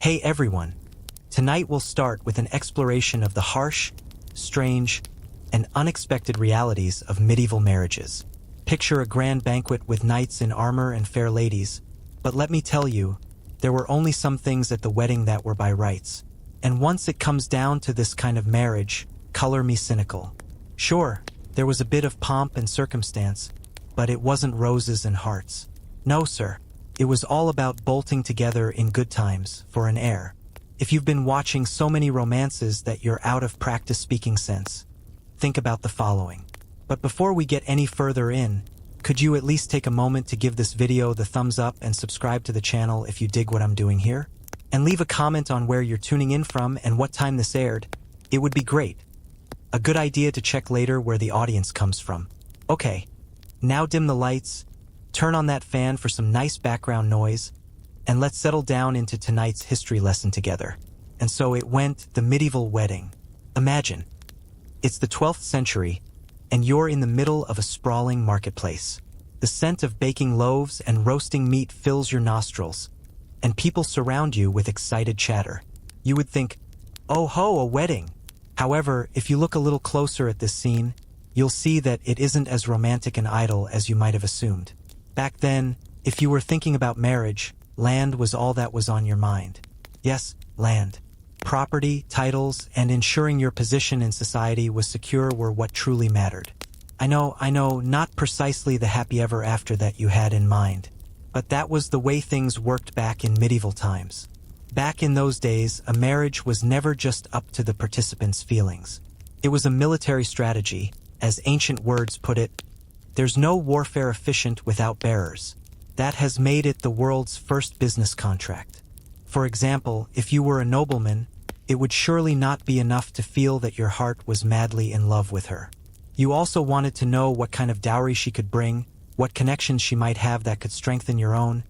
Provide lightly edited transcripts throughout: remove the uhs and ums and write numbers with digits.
Hey everyone! Tonight we'll start with an exploration of the harsh, strange, and unexpected realities of medieval marriages. Picture a grand banquet with knights in armor and fair ladies, but let me tell you, there were only some things at the wedding that were by rights. And once it comes down to this kind of marriage, color me cynical. Sure, there was a bit of pomp and circumstance, but it wasn't roses and hearts. No, sir. It was all about bolting together in good times for an heir. If you've been watching so many romances that you're out of practice speaking sense, think about the following. But before we get any further in, could you at least take a moment to give this video the thumbs up and subscribe to the channel if you dig what I'm doing here? And leave a comment on where you're tuning in from and what time this aired. It would be great. A good idea to check later where the audience comes from. Okay, now dim the lights, turn on that fan for some nice background noise, and let's settle down into tonight's history lesson together. And so it went, the medieval wedding. Imagine, it's the 12th century, and you're in the middle of a sprawling marketplace. The scent of baking loaves and roasting meat fills your nostrils, and people surround you with excited chatter. You would think, oh ho, a wedding. However, if you look a little closer at this scene, you'll see that it isn't as romantic and idle as you might have assumed. Back then, if you were thinking about marriage, land was all that was on your mind. Yes, land. Property, titles, and ensuring your position in society was secure were what truly mattered. I know, not precisely the happy ever after that you had in mind. But that was the way things worked back in medieval times. Back in those days, a marriage was never just up to the participants' feelings. It was a military strategy. As ancient words put it, there's no warfare efficient without bearers. That has made it the world's first business contract. For example, if you were a nobleman, it would surely not be enough to feel that your heart was madly in love with her. You also wanted to know what kind of dowry she could bring, what connections she might have that could strengthen your own,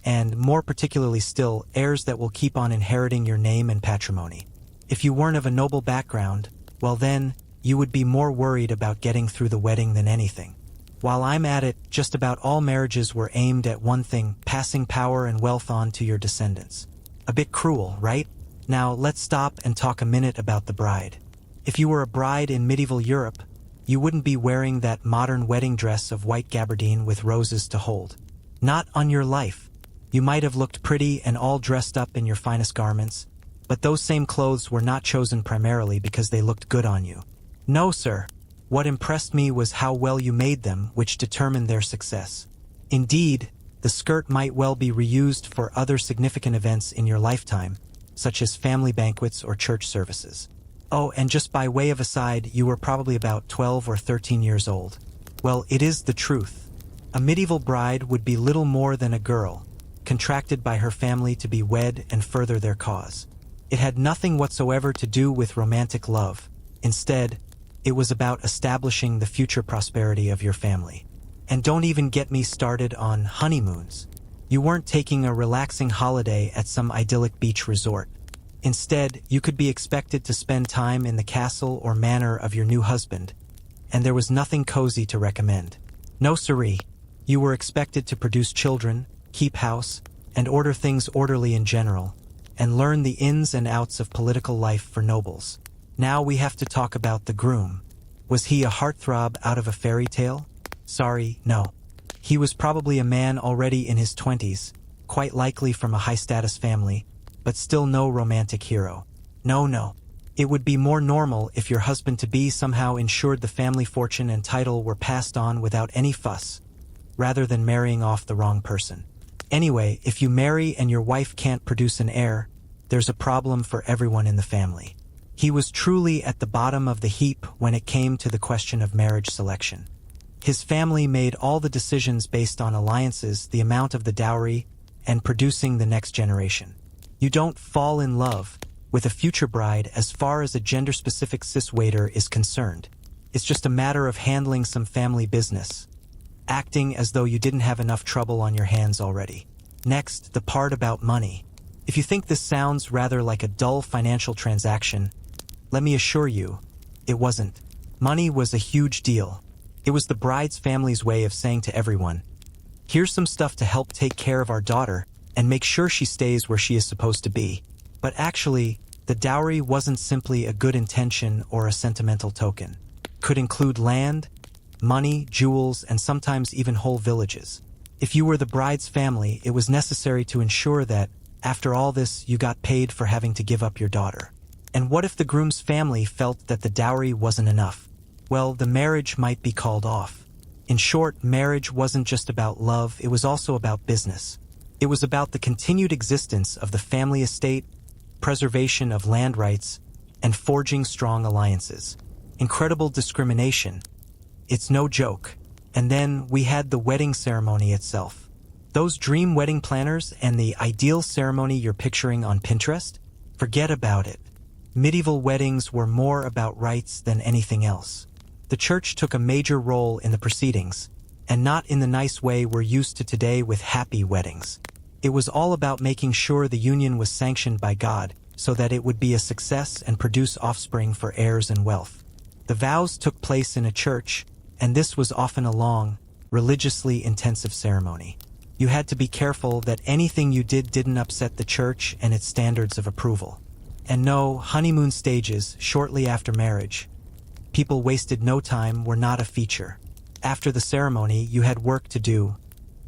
and, more particularly still, heirs that will keep on inheriting your name and patrimony. If you weren't of a noble background, well then, you would be more worried about getting through the wedding than anything. While I'm at it, just about all marriages were aimed at one thing, passing power and wealth on to your descendants. A bit cruel, right? Now, let's stop and talk a minute about the bride. If you were a bride in medieval Europe, you wouldn't be wearing that modern wedding dress of white gabardine with roses to hold. Not on your life. You might have looked pretty and all dressed up in your finest garments, but those same clothes were not chosen primarily because they looked good on you. No, sir. What impressed me was how well you made them, which determined their success. Indeed, the skirt might well be reused for other significant events in your lifetime, such as family banquets or church services. Oh, and just by way of aside, you were probably about 12 or 13 years old. Well, it is the truth. A medieval bride would be little more than a girl, contracted by her family to be wed and further their cause. It had nothing whatsoever to do with romantic love. Instead, it was about establishing the future prosperity of your family. And don't even get me started on honeymoons. You weren't taking a relaxing holiday at some idyllic beach resort. Instead, you could be expected to spend time in the castle or manor of your new husband, and there was nothing cozy to recommend. No siree. You were expected to produce children, keep house, and order things orderly in general, and learn the ins and outs of political life for nobles. Now we have to talk about the groom. Was he a heartthrob out of a fairy tale? Sorry, no. He was probably a man already in his 20s, quite likely from a high-status family, but still no romantic hero. No. It would be more normal if your husband-to-be somehow ensured the family fortune and title were passed on without any fuss, rather than marrying off the wrong person. Anyway, if you marry and your wife can't produce an heir, there's a problem for everyone in the family. He was truly at the bottom of the heap when it came to the question of marriage selection. His family made all the decisions based on alliances, the amount of the dowry, and producing the next generation. You don't fall in love with a future bride as far as a gender-specific cis-waiter is concerned. It's just a matter of handling some family business, acting as though you didn't have enough trouble on your hands already. Next, the part about money. If you think this sounds rather like a dull financial transaction, let me assure you, it wasn't. Money was a huge deal. It was the bride's family's way of saying to everyone, here's some stuff to help take care of our daughter and make sure she stays where she is supposed to be. But actually, the dowry wasn't simply a good intention or a sentimental token. It could include land, money, jewels, and sometimes even whole villages. If you were the bride's family, it was necessary to ensure that, after all this, you got paid for having to give up your daughter. And what if the groom's family felt that the dowry wasn't enough? Well, the marriage might be called off. In short, marriage wasn't just about love, it was also about business. It was about the continued existence of the family estate, preservation of land rights, and forging strong alliances. Incredible discrimination. It's no joke. And then we had the wedding ceremony itself. Those dream wedding planners and the ideal ceremony you're picturing on Pinterest? Forget about it. Medieval weddings were more about rites than anything else. The church took a major role in the proceedings, and not in the nice way we're used to today with happy weddings. It was all about making sure the union was sanctioned by God so that it would be a success and produce offspring for heirs and wealth. The vows took place in a church, and this was often a long, religiously intensive ceremony. You had to be careful that anything you did didn't upset the church and its standards of approval. And no, honeymoon stages shortly after marriage. People wasted no time were not a feature. After the ceremony, you had work to do,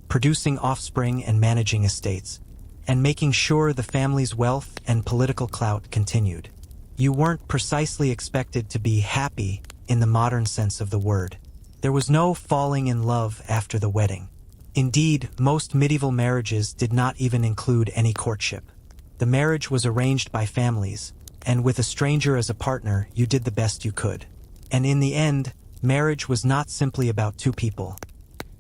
producing offspring and managing estates, and making sure the family's wealth and political clout continued. You weren't precisely expected to be happy in the modern sense of the word. There was no falling in love after the wedding. Indeed, most medieval marriages did not even include any courtship. The marriage was arranged by families, and with a stranger as a partner, you did the best you could. And in the end, marriage was not simply about two people.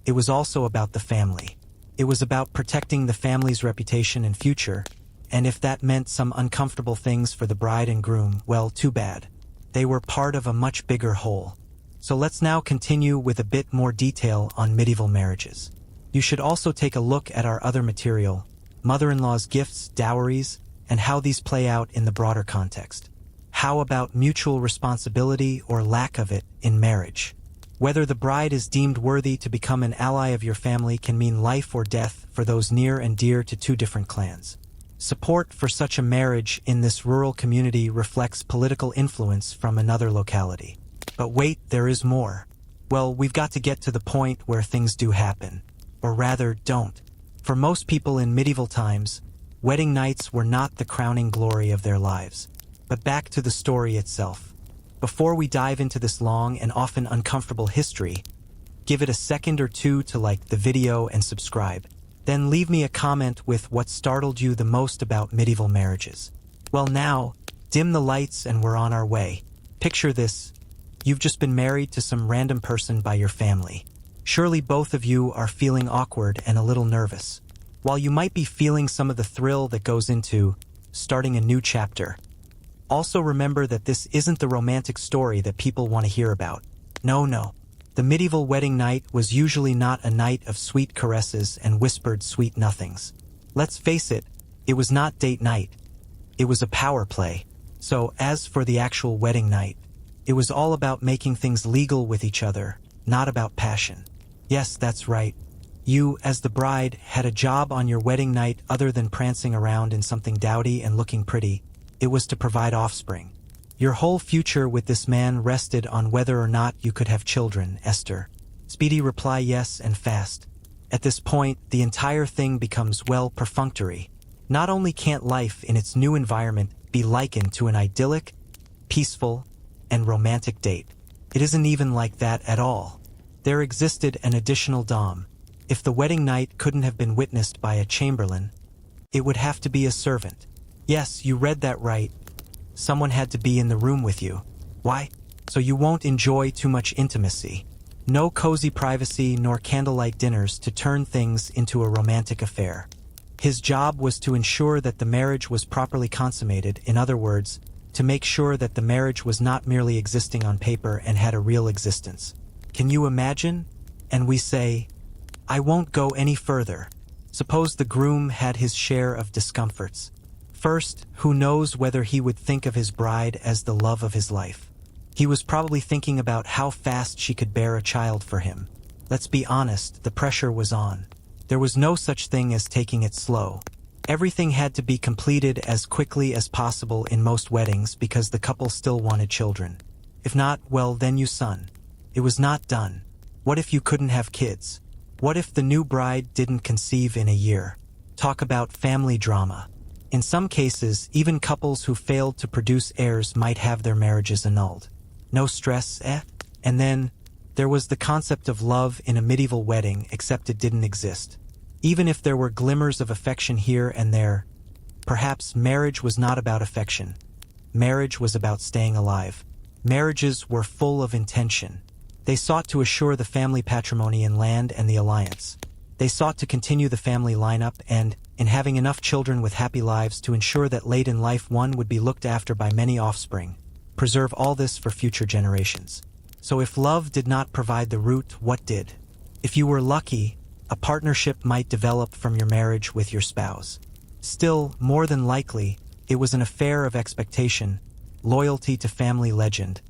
It was also about the family. It was about protecting the family's reputation and future, and if that meant some uncomfortable things for the bride and groom, well, too bad. They were part of a much bigger whole. So let's now continue with a bit more detail on medieval marriages. You should also take a look at our other material, mother-in-law's gifts, dowries, and how these play out in the broader context. How about mutual responsibility or lack of it in marriage? Whether the bride is deemed worthy to become an ally of your family can mean life or death for those near and dear to two different clans. Support for such a marriage in this rural community reflects political influence from another locality. But wait, there is more. Well, we've got to get to the point where things do happen. Or rather, don't. For most people in medieval times, wedding nights were not the crowning glory of their lives. But back to the story itself. Before we dive into this long and often uncomfortable history, give it a second or two to like the video and subscribe. Then leave me a comment with what startled you the most about medieval marriages. Well now, dim the lights and we're on our way. Picture this. You've just been married to some random person by your family. Surely both of you are feeling awkward and a little nervous. While you might be feeling some of the thrill that goes into starting a new chapter, also remember that this isn't the romantic story that people want to hear about. No. The medieval wedding night was usually not a night of sweet caresses and whispered sweet nothings. Let's face it, it was not date night. It was a power play. So as for the actual wedding night, it was all about making things legal with each other, not about passion. Yes, that's right. You, as the bride, had a job on your wedding night other than prancing around in something dowdy and looking pretty. It was to provide offspring. Your whole future with this man rested on whether or not you could have children, Esther. Speedy reply yes and fast. At this point, the entire thing becomes, well, perfunctory. Not only can't life in its new environment be likened to an idyllic, peaceful, and romantic date. It isn't even like that at all. There existed an additional dom. If the wedding night couldn't have been witnessed by a chamberlain, it would have to be a servant. Yes, you read that right. Someone had to be in the room with you. Why? So you won't enjoy too much intimacy. No cozy privacy nor candlelight dinners to turn things into a romantic affair. His job was to ensure that the marriage was properly consummated, in other words, to make sure that the marriage was not merely existing on paper and had a real existence. Can you imagine? And we say, I won't go any further. Suppose the groom had his share of discomforts. First, who knows whether he would think of his bride as the love of his life. He was probably thinking about how fast she could bear a child for him. Let's be honest, the pressure was on. There was no such thing as taking it slow. Everything had to be completed as quickly as possible in most weddings because the couple still wanted children. If not, well, then you son. It was not done. What if you couldn't have kids? What if the new bride didn't conceive in a year? Talk about family drama. In some cases, even couples who failed to produce heirs might have their marriages annulled. No stress, eh? And then, there was the concept of love in a medieval wedding, except it didn't exist. Even if there were glimmers of affection here and there, perhaps marriage was not about affection. Marriage was about staying alive. Marriages were full of intention. They sought to assure the family patrimony in land and the alliance. They sought to continue the family lineup and, in having enough children with happy lives to ensure that late in life one would be looked after by many offspring. Preserve all this for future generations. So if love did not provide the root, what did? If you were lucky, a partnership might develop from your marriage with your spouse. Still, more than likely, it was an affair of expectation, loyalty to family legend,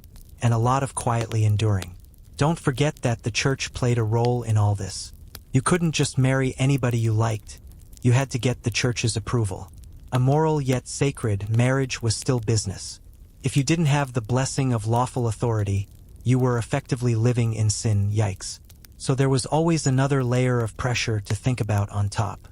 and a lot of quietly enduring. Don't forget that the church played a role in all this. You couldn't just marry anybody you liked. You had to get the church's approval. A moral yet sacred marriage was still business. If you didn't have the blessing of lawful authority, you were effectively living in sin, yikes. So there was always another layer of pressure to think about on top.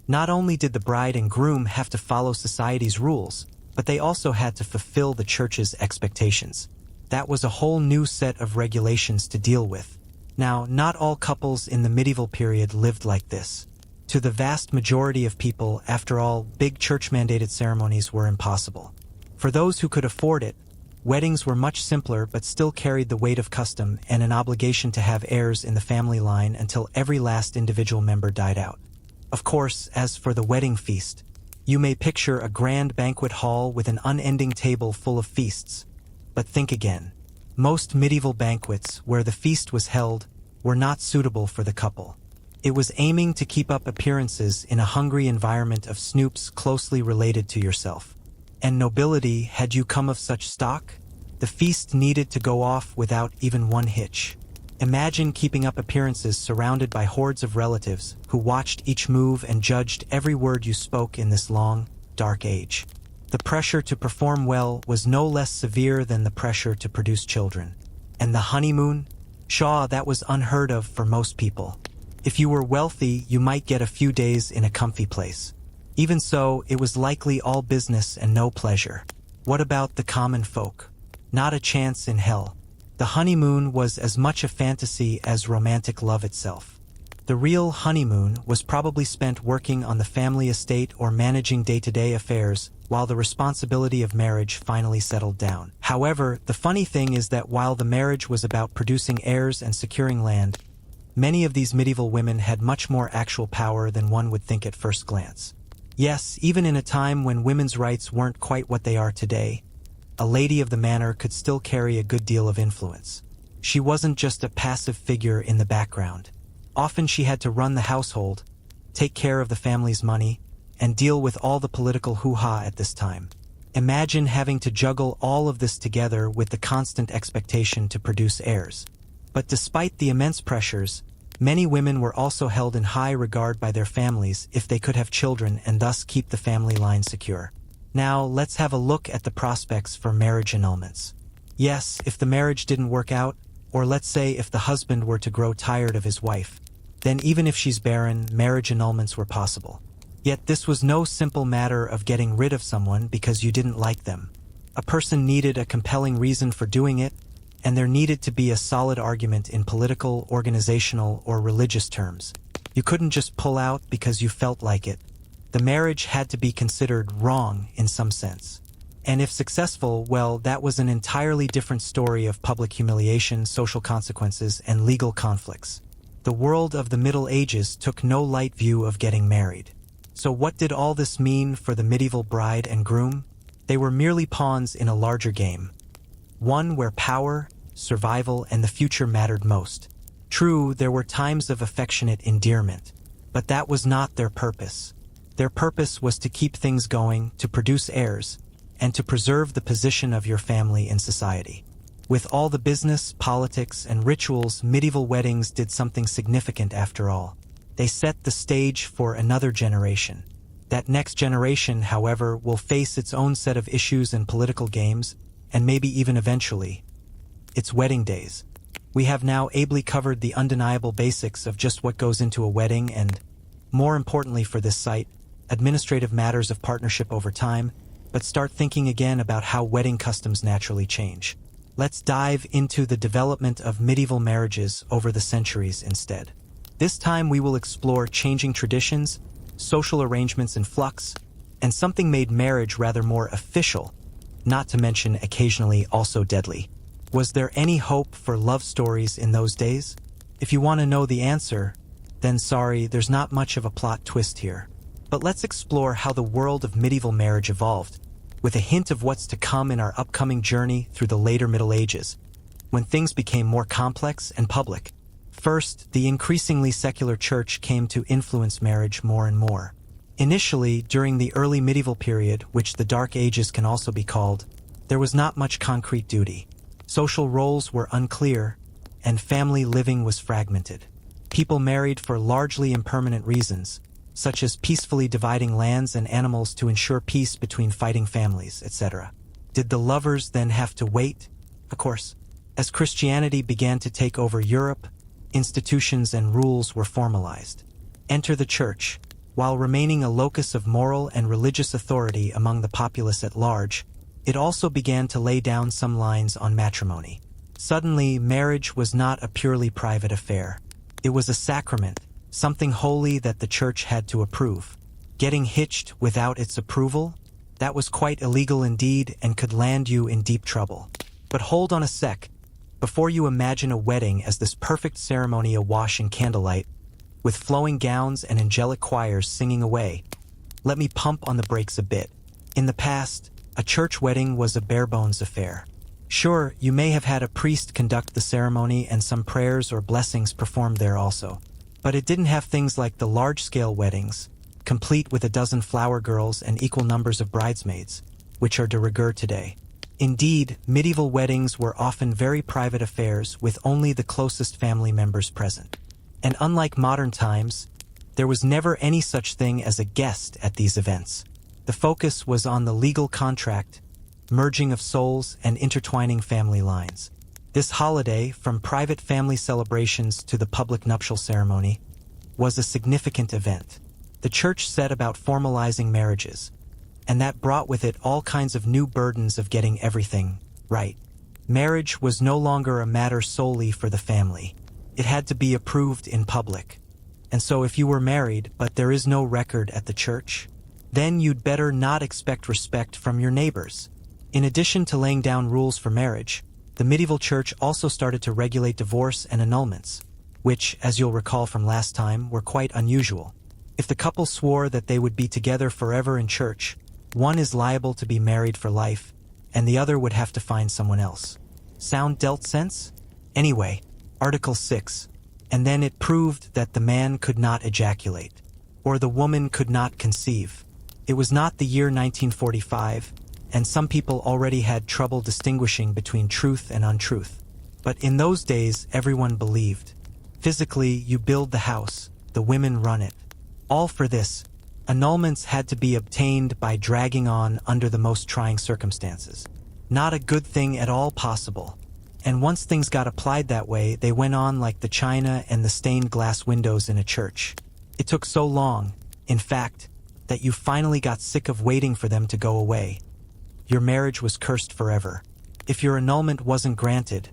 Not only did the bride and groom have to follow society's rules, but they also had to fulfill the church's expectations. That was a whole new set of regulations to deal with. Now, not all couples in the medieval period lived like this. To the vast majority of people, after all, big church-mandated ceremonies were impossible. For those who could afford it, weddings were much simpler but still carried the weight of custom and an obligation to have heirs in the family line until every last individual member died out. Of course, as for the wedding feast, you may picture a grand banquet hall with an unending table full of feasts. But think again. Most medieval banquets, where the feast was held, were not suitable for the couple. It was aiming to keep up appearances in a hungry environment of snoops closely related to yourself. And nobility, had you come of such stock? The feast needed to go off without even one hitch. Imagine keeping up appearances surrounded by hordes of relatives who watched each move and judged every word you spoke in this long, dark age. The pressure to perform well was no less severe than the pressure to produce children. And the honeymoon? Pshaw, that was unheard of for most people. If you were wealthy, you might get a few days in a comfy place. Even so, it was likely all business and no pleasure. What about the common folk? Not a chance in hell. The honeymoon was as much a fantasy as romantic love itself. The real honeymoon was probably spent working on the family estate or managing day-to-day affairs while the responsibility of marriage finally settled down. However, the funny thing is that while the marriage was about producing heirs and securing land, many of these medieval women had much more actual power than one would think at first glance. Yes, even in a time when women's rights weren't quite what they are today, a lady of the manor could still carry a good deal of influence. She wasn't just a passive figure in the background. Often she had to run the household, take care of the family's money, and deal with all the political hoo-ha at this time. Imagine having to juggle all of this together with the constant expectation to produce heirs. But despite the immense pressures, many women were also held in high regard by their families if they could have children and thus keep the family line secure. Now, let's have a look at the prospects for marriage annulments. Yes, if the marriage didn't work out, or let's say if the husband were to grow tired of his wife, then even if she's barren, marriage annulments were possible. Yet this was no simple matter of getting rid of someone because you didn't like them. A person needed a compelling reason for doing it, and there needed to be a solid argument in political, organizational, or religious terms. You couldn't just pull out because you felt like it. The marriage had to be considered wrong in some sense. And if successful, well, that was an entirely different story of public humiliation, social consequences, and legal conflicts. The world of the Middle Ages took no light view of getting married. So what did all this mean for the medieval bride and groom? They were merely pawns in a larger game. One where power, survival, and the future mattered most. True, there were times of affectionate endearment, but that was not their purpose. Their purpose was to keep things going, to produce heirs, and to preserve the position of your family in society. With all the business, politics, and rituals, medieval weddings did something significant after all. They set the stage for another generation. That next generation, however, will face its own set of issues and political games, and maybe even eventually, its wedding days. We have now ably covered the undeniable basics of just what goes into a wedding and, more importantly for this site, administrative matters of partnership over time, but start thinking again about how wedding customs naturally change. Let's dive into the development of medieval marriages over the centuries instead. This time we will explore changing traditions, social arrangements in flux, and something made marriage rather more official, not to mention occasionally also deadly. Was there any hope for love stories in those days? If you want to know the answer, then sorry, there's not much of a plot twist here. But let's explore how the world of medieval marriage evolved, with a hint of what's to come in our upcoming journey through the later Middle Ages, when things became more complex and public. First, the increasingly secular church came to influence marriage more and more. Initially, during the early medieval period, which the Dark Ages can also be called, there was not much concrete duty. Social roles were unclear, and family living was fragmented. People married for largely impermanent reasons, such as peacefully dividing lands and animals to ensure peace between fighting families, etc. Did the lovers then have to wait? Of course. As Christianity began to take over Europe, institutions and rules were formalized. Enter the church. While remaining a locus of moral and religious authority among the populace at large, it also began to lay down some lines on matrimony. Suddenly, marriage was not a purely private affair. It was a sacrament, something holy that the church had to approve. Getting hitched without its approval? That was quite illegal indeed and could land you in deep trouble. But hold on a sec. Before you imagine a wedding as this perfect ceremony awash in candlelight, with flowing gowns and angelic choirs singing away, let me pump on the brakes a bit. In the past, a church wedding was a bare-bones affair. Sure, you may have had a priest conduct the ceremony and some prayers or blessings performed there also. But it didn't have things like the large-scale weddings, complete with a dozen flower girls and equal numbers of bridesmaids, which are de rigueur today. Indeed, medieval weddings were often very private affairs with only the closest family members present. And unlike modern times, there was never any such thing as a guest at these events. The focus was on the legal contract, merging of souls, and intertwining family lines. This holiday, from private family celebrations to the public nuptial ceremony, was a significant event. The church set about formalizing marriages, and that brought with it all kinds of new burdens of getting everything right. Marriage was no longer a matter solely for the family. It had to be approved in public. And so if you were married, but there is no record at the church, then you'd better not expect respect from your neighbors. In addition to laying down rules for marriage, the medieval church also started to regulate divorce and annulments, which, as you'll recall from last time, were quite unusual. If the couple swore that they would be together forever in church, one is liable to be married for life, and the other would have to find someone else. Sound dealt sense? Anyway, Article 6. And then it proved that the man could not ejaculate, or the woman could not conceive. It was not the year 1945, and some people already had trouble distinguishing between truth and untruth. But in those days, everyone believed. Physically, you build the house, the women run it. All for this, annulments had to be obtained by dragging on under the most trying circumstances. Not a good thing at all possible. And once things got applied that way, they went on like the china and the stained glass windows in a church. It took so long, in fact, that you finally got sick of waiting for them to go away. Your marriage was cursed forever. If your annulment wasn't granted,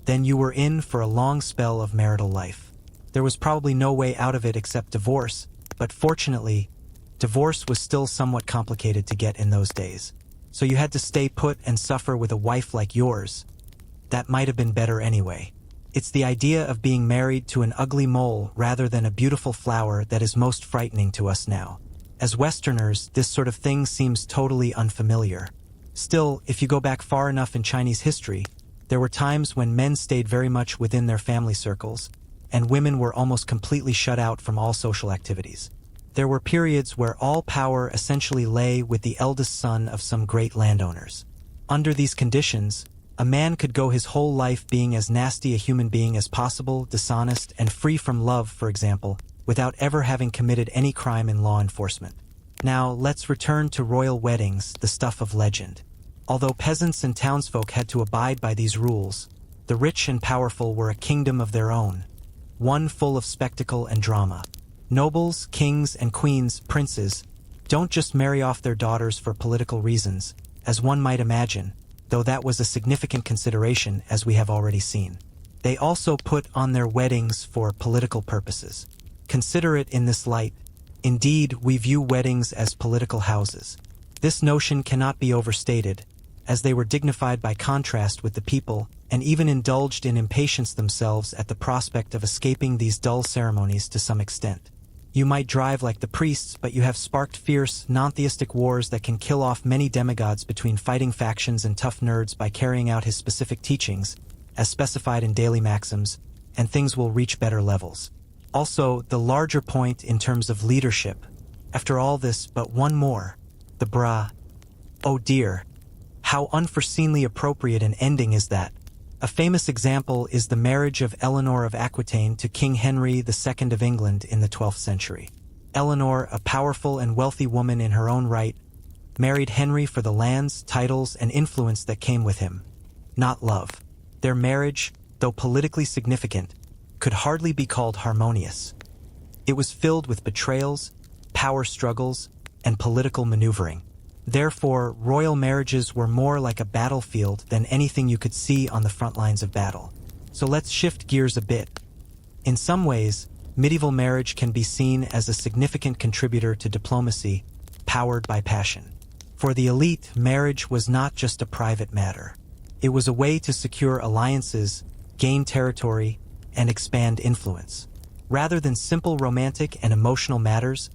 then you were in for a long spell of marital life. There was probably no way out of it except divorce, but fortunately, divorce was still somewhat complicated to get in those days. So you had to stay put and suffer with a wife like yours. That might have been better anyway. It's the idea of being married to an ugly mole rather than a beautiful flower that is most frightening to us now. As Westerners, this sort of thing seems totally unfamiliar. Still, if you go back far enough in Chinese history, there were times when men stayed very much within their family circles, and women were almost completely shut out from all social activities. There were periods where all power essentially lay with the eldest son of some great landowners. Under these conditions, a man could go his whole life being as nasty a human being as possible, dishonest, and free from love, for example, without ever having committed any crime in law enforcement. Now, let's return to royal weddings, the stuff of legend. Although peasants and townsfolk had to abide by these rules, the rich and powerful were a kingdom of their own, one full of spectacle and drama. Nobles, kings, and queens, princes, don't just marry off their daughters for political reasons, as one might imagine, though that was a significant consideration as we have already seen. They also put on their weddings for political purposes. Consider it in this light. Indeed, we view weddings as political houses. This notion cannot be overstated, as they were dignified by contrast with the people, and even indulged in impatience themselves at the prospect of escaping these dull ceremonies to some extent. You might drive like the priests, but you have sparked fierce, non-theistic wars that can kill off many demigods between fighting factions and tough nerds by carrying out his specific teachings, as specified in daily maxims, and things will reach better levels. Also, the larger point in terms of leadership. After all this, but one more. The bra. Oh dear. How unforeseenly appropriate an ending is that. A famous example is the marriage of Eleanor of Aquitaine to King Henry II of England in the 12th century. Eleanor, a powerful and wealthy woman in her own right, married Henry for the lands, titles, and influence that came with him, not love. Their marriage, though politically significant, could hardly be called harmonious. It was filled with betrayals, power struggles, and political maneuvering. Therefore, royal marriages were more like a battlefield than anything you could see on the front lines of battle. So let's shift gears a bit. In some ways, medieval marriage can be seen as a significant contributor to diplomacy, powered by passion. For the elite, marriage was not just a private matter. It was a way to secure alliances, gain territory, and expand influence. Rather than simple romantic and emotional matters,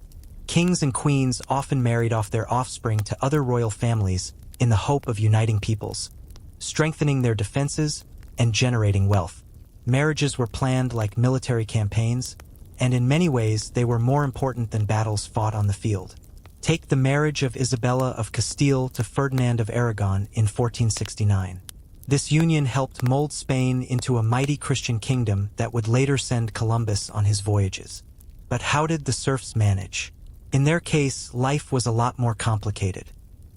kings and queens often married off their offspring to other royal families in the hope of uniting peoples, strengthening their defenses, and generating wealth. Marriages were planned like military campaigns, and in many ways they were more important than battles fought on the field. Take the marriage of Isabella of Castile to Ferdinand of Aragon in 1469. This union helped mold Spain into a mighty Christian kingdom that would later send Columbus on his voyages. But how did the serfs manage? In their case, life was a lot more complicated.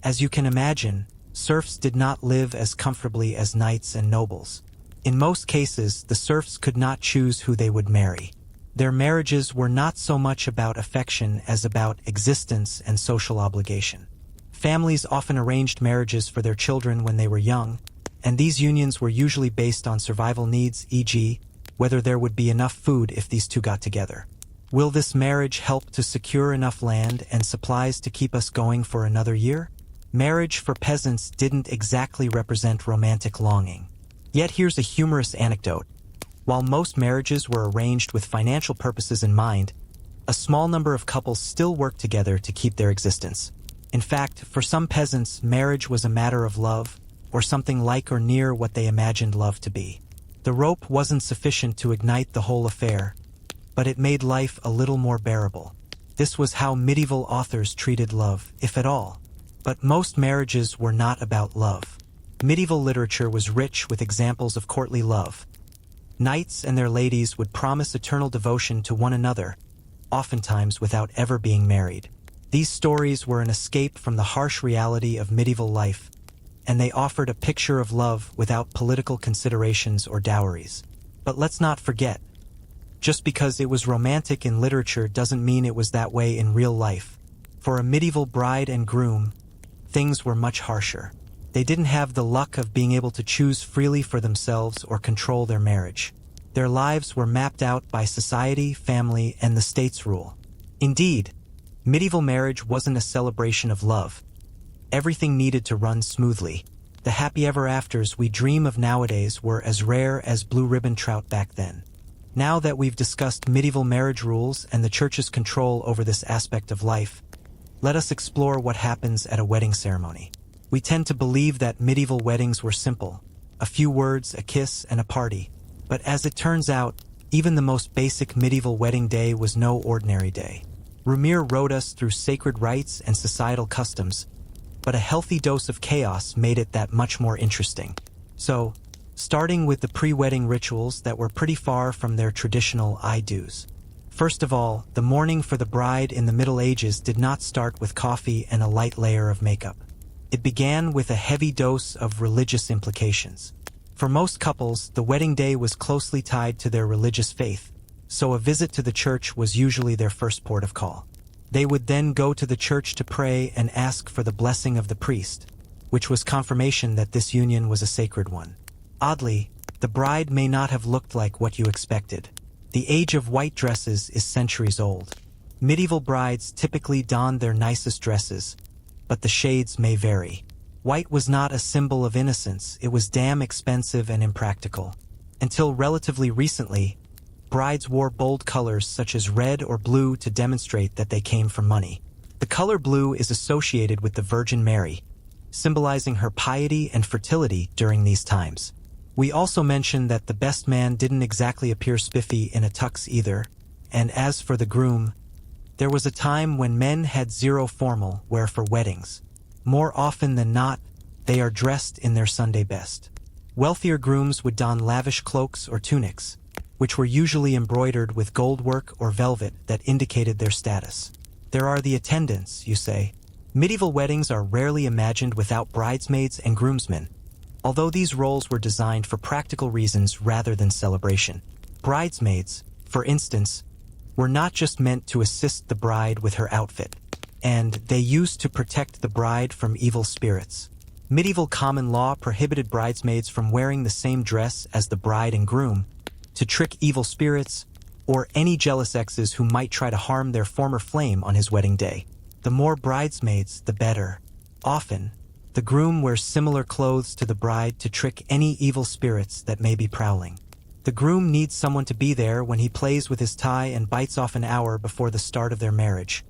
As you can imagine, serfs did not live as comfortably as knights and nobles. In most cases, the serfs could not choose who they would marry. Their marriages were not so much about affection as about existence and social obligation. Families often arranged marriages for their children when they were young, and these unions were usually based on survival needs, e.g., whether there would be enough food if these two got together. Will this marriage help to secure enough land and supplies to keep us going for another year? Marriage for peasants didn't exactly represent romantic longing. Yet here's a humorous anecdote. While most marriages were arranged with financial purposes in mind, a small number of couples still worked together to keep their existence. In fact, for some peasants, marriage was a matter of love, or something like or near what they imagined love to be. The rope wasn't sufficient to ignite the whole affair, but it made life a little more bearable. This was how medieval authors treated love, if at all. But most marriages were not about love. Medieval literature was rich with examples of courtly love. Knights and their ladies would promise eternal devotion to one another, oftentimes without ever being married. These stories were an escape from the harsh reality of medieval life, and they offered a picture of love without political considerations or dowries. But let's not forget, just because it was romantic in literature doesn't mean it was that way in real life. For a medieval bride and groom, things were much harsher. They didn't have the luck of being able to choose freely for themselves or control their marriage. Their lives were mapped out by society, family, and the state's rule. Indeed, medieval marriage wasn't a celebration of love. Everything needed to run smoothly. The happy ever afters we dream of nowadays were as rare as blue ribbon trout back then. Now that we've discussed medieval marriage rules and the church's control over this aspect of life, let us explore what happens at a wedding ceremony. We tend to believe that medieval weddings were simple, a few words, a kiss, and a party. But as it turns out, even the most basic medieval wedding day was no ordinary day. Rumir wrote us through sacred rites and societal customs, but a healthy dose of chaos made it that much more interesting. So, starting with the pre-wedding rituals that were pretty far from their traditional I-do's. First of all, the mourning for the bride in the Middle Ages did not start with coffee and a light layer of makeup. It began with a heavy dose of religious implications. For most couples, the wedding day was closely tied to their religious faith, so a visit to the church was usually their first port of call. They would then go to the church to pray and ask for the blessing of the priest, which was confirmation that this union was a sacred one. Oddly, the bride may not have looked like what you expected. The age of white dresses is centuries old. Medieval brides typically donned their nicest dresses, but the shades may vary. White was not a symbol of innocence, it was damn expensive and impractical. Until relatively recently, brides wore bold colors such as red or blue to demonstrate that they came from money. The color blue is associated with the Virgin Mary, symbolizing her piety and fertility during these times. We also mentioned that the best man didn't exactly appear spiffy in a tux either, and as for the groom, there was a time when men had zero formal wear for weddings. More often than not, they are dressed in their Sunday best. Wealthier grooms would don lavish cloaks or tunics, which were usually embroidered with gold work or velvet that indicated their status. There are the attendants, you say. Medieval weddings are rarely imagined without bridesmaids and groomsmen, although these roles were designed for practical reasons rather than celebration. Bridesmaids, for instance, were not just meant to assist the bride with her outfit, and they used to protect the bride from evil spirits. Medieval common law prohibited bridesmaids from wearing the same dress as the bride and groom to trick evil spirits or any jealous exes who might try to harm their former flame on his wedding day. The more bridesmaids, the better. Often, the groom wears similar clothes to the bride to trick any evil spirits that may be prowling. The groom needs someone to be there when he plays with his tie and bites off an hour before the start of their marriage,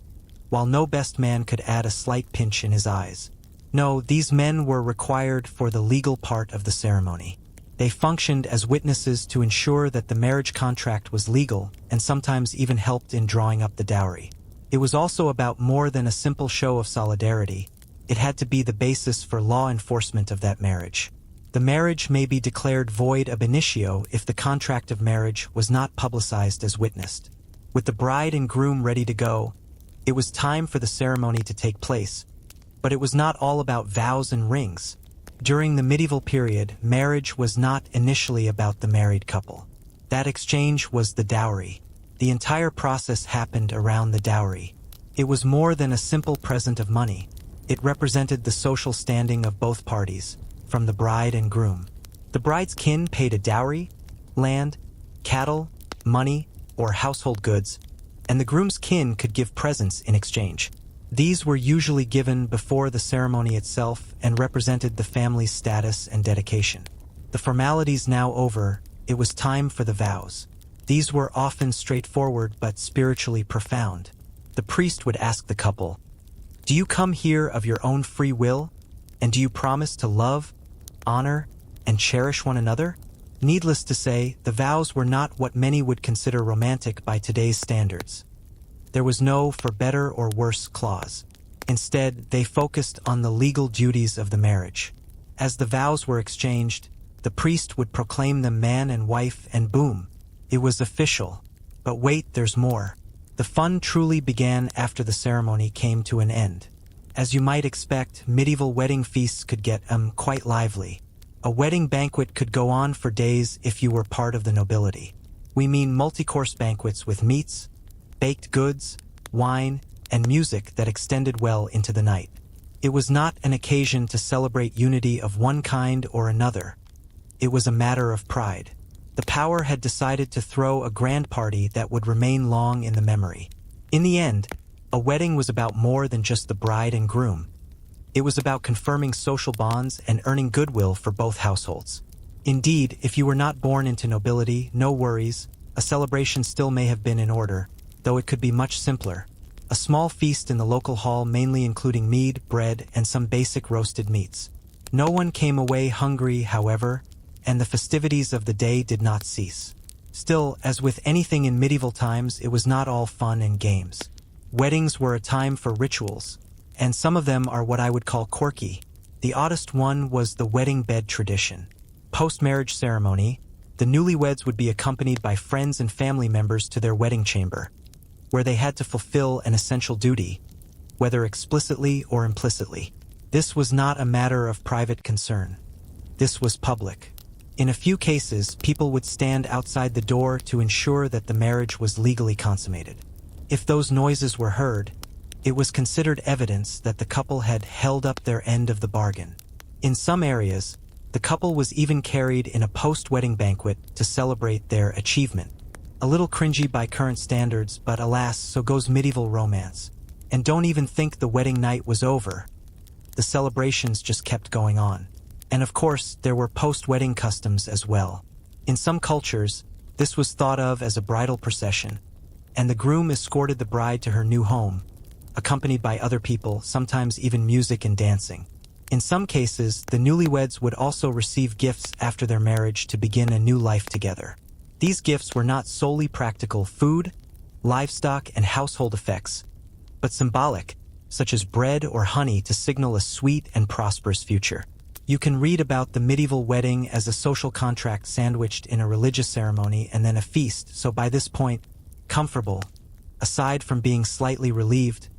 while no best man could add a slight pinch in his eyes. No, these men were required for the legal part of the ceremony. They functioned as witnesses to ensure that the marriage contract was legal and sometimes even helped in drawing up the dowry. It was also about more than a simple show of solidarity. It had to be the basis for law enforcement of that marriage. The marriage may be declared void ab initio if the contract of marriage was not publicized as witnessed. With the bride and groom ready to go, it was time for the ceremony to take place. But it was not all about vows and rings. During the medieval period, marriage was not initially about the married couple. That exchange was the dowry. The entire process happened around the dowry. It was more than a simple present of money. It represented the social standing of both parties, from the bride and groom. The bride's kin paid a dowry, land, cattle, money, or household goods, and the groom's kin could give presents in exchange. These were usually given before the ceremony itself and represented the family's status and dedication. The formalities now over, it was time for the vows. These were often straightforward but spiritually profound. The priest would ask the couple, "Do you come here of your own free will? And do you promise to love, honor, and cherish one another?" Needless to say, the vows were not what many would consider romantic by today's standards. There was no for better or worse clause. Instead, they focused on the legal duties of the marriage. As the vows were exchanged, the priest would proclaim them man and wife, and boom, it was official. But wait, there's more. The fun truly began after the ceremony came to an end. As you might expect, medieval wedding feasts could get quite lively. A wedding banquet could go on for days if you were part of the nobility. We mean multi-course banquets with meats, baked goods, wine, and music that extended well into the night. It was not an occasion to celebrate unity of one kind or another. It was a matter of pride. The power had decided to throw a grand party that would remain long in the memory. In the end, a wedding was about more than just the bride and groom. It was about confirming social bonds and earning goodwill for both households. Indeed, if you were not born into nobility, no worries, a celebration still may have been in order, though it could be much simpler. A small feast in the local hall, mainly including mead, bread, and some basic roasted meats. No one came away hungry, however, and the festivities of the day did not cease. Still, as with anything in medieval times, it was not all fun and games. Weddings were a time for rituals, and some of them are what I would call quirky. The oddest one was the wedding bed tradition. Post-marriage ceremony, The newlyweds would be accompanied by friends and family members to their wedding chamber, where they had to fulfill an essential duty, whether explicitly or implicitly. This was not a matter of private concern. This was public. In a few cases, people would stand outside the door to ensure that the marriage was legally consummated. If those noises were heard, it was considered evidence that the couple had held up their end of the bargain. In some areas, the couple was even carried in a post-wedding banquet to celebrate their achievement. A little cringy by current standards, but alas, so goes medieval romance. And don't even think the wedding night was over. The celebrations just kept going on. And of course, there were post-wedding customs as well. In some cultures, this was thought of as a bridal procession, and the groom escorted the bride to her new home, accompanied by other people, sometimes even music and dancing. In some cases, the newlyweds would also receive gifts after their marriage to begin a new life together. These gifts were not solely practical food, livestock, and household effects, but symbolic, such as bread or honey to signal a sweet and prosperous future. You can read about the medieval wedding as a social contract sandwiched in a religious ceremony and then a feast, so by this point, comfortable. Aside from being slightly relieved,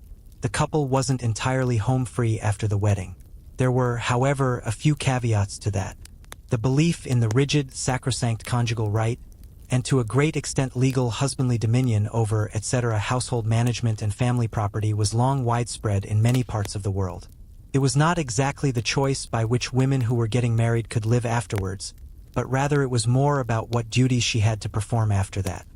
the couple wasn't entirely home free after the wedding. There were, however, a few caveats to that. The belief in the rigid, sacrosanct conjugal right, and to a great extent legal husbandly dominion over etc. household management and family property was long widespread in many parts of the world. It was not exactly the choice by which women who were getting married could live afterwards, but rather it was more about what duties she had to perform after that.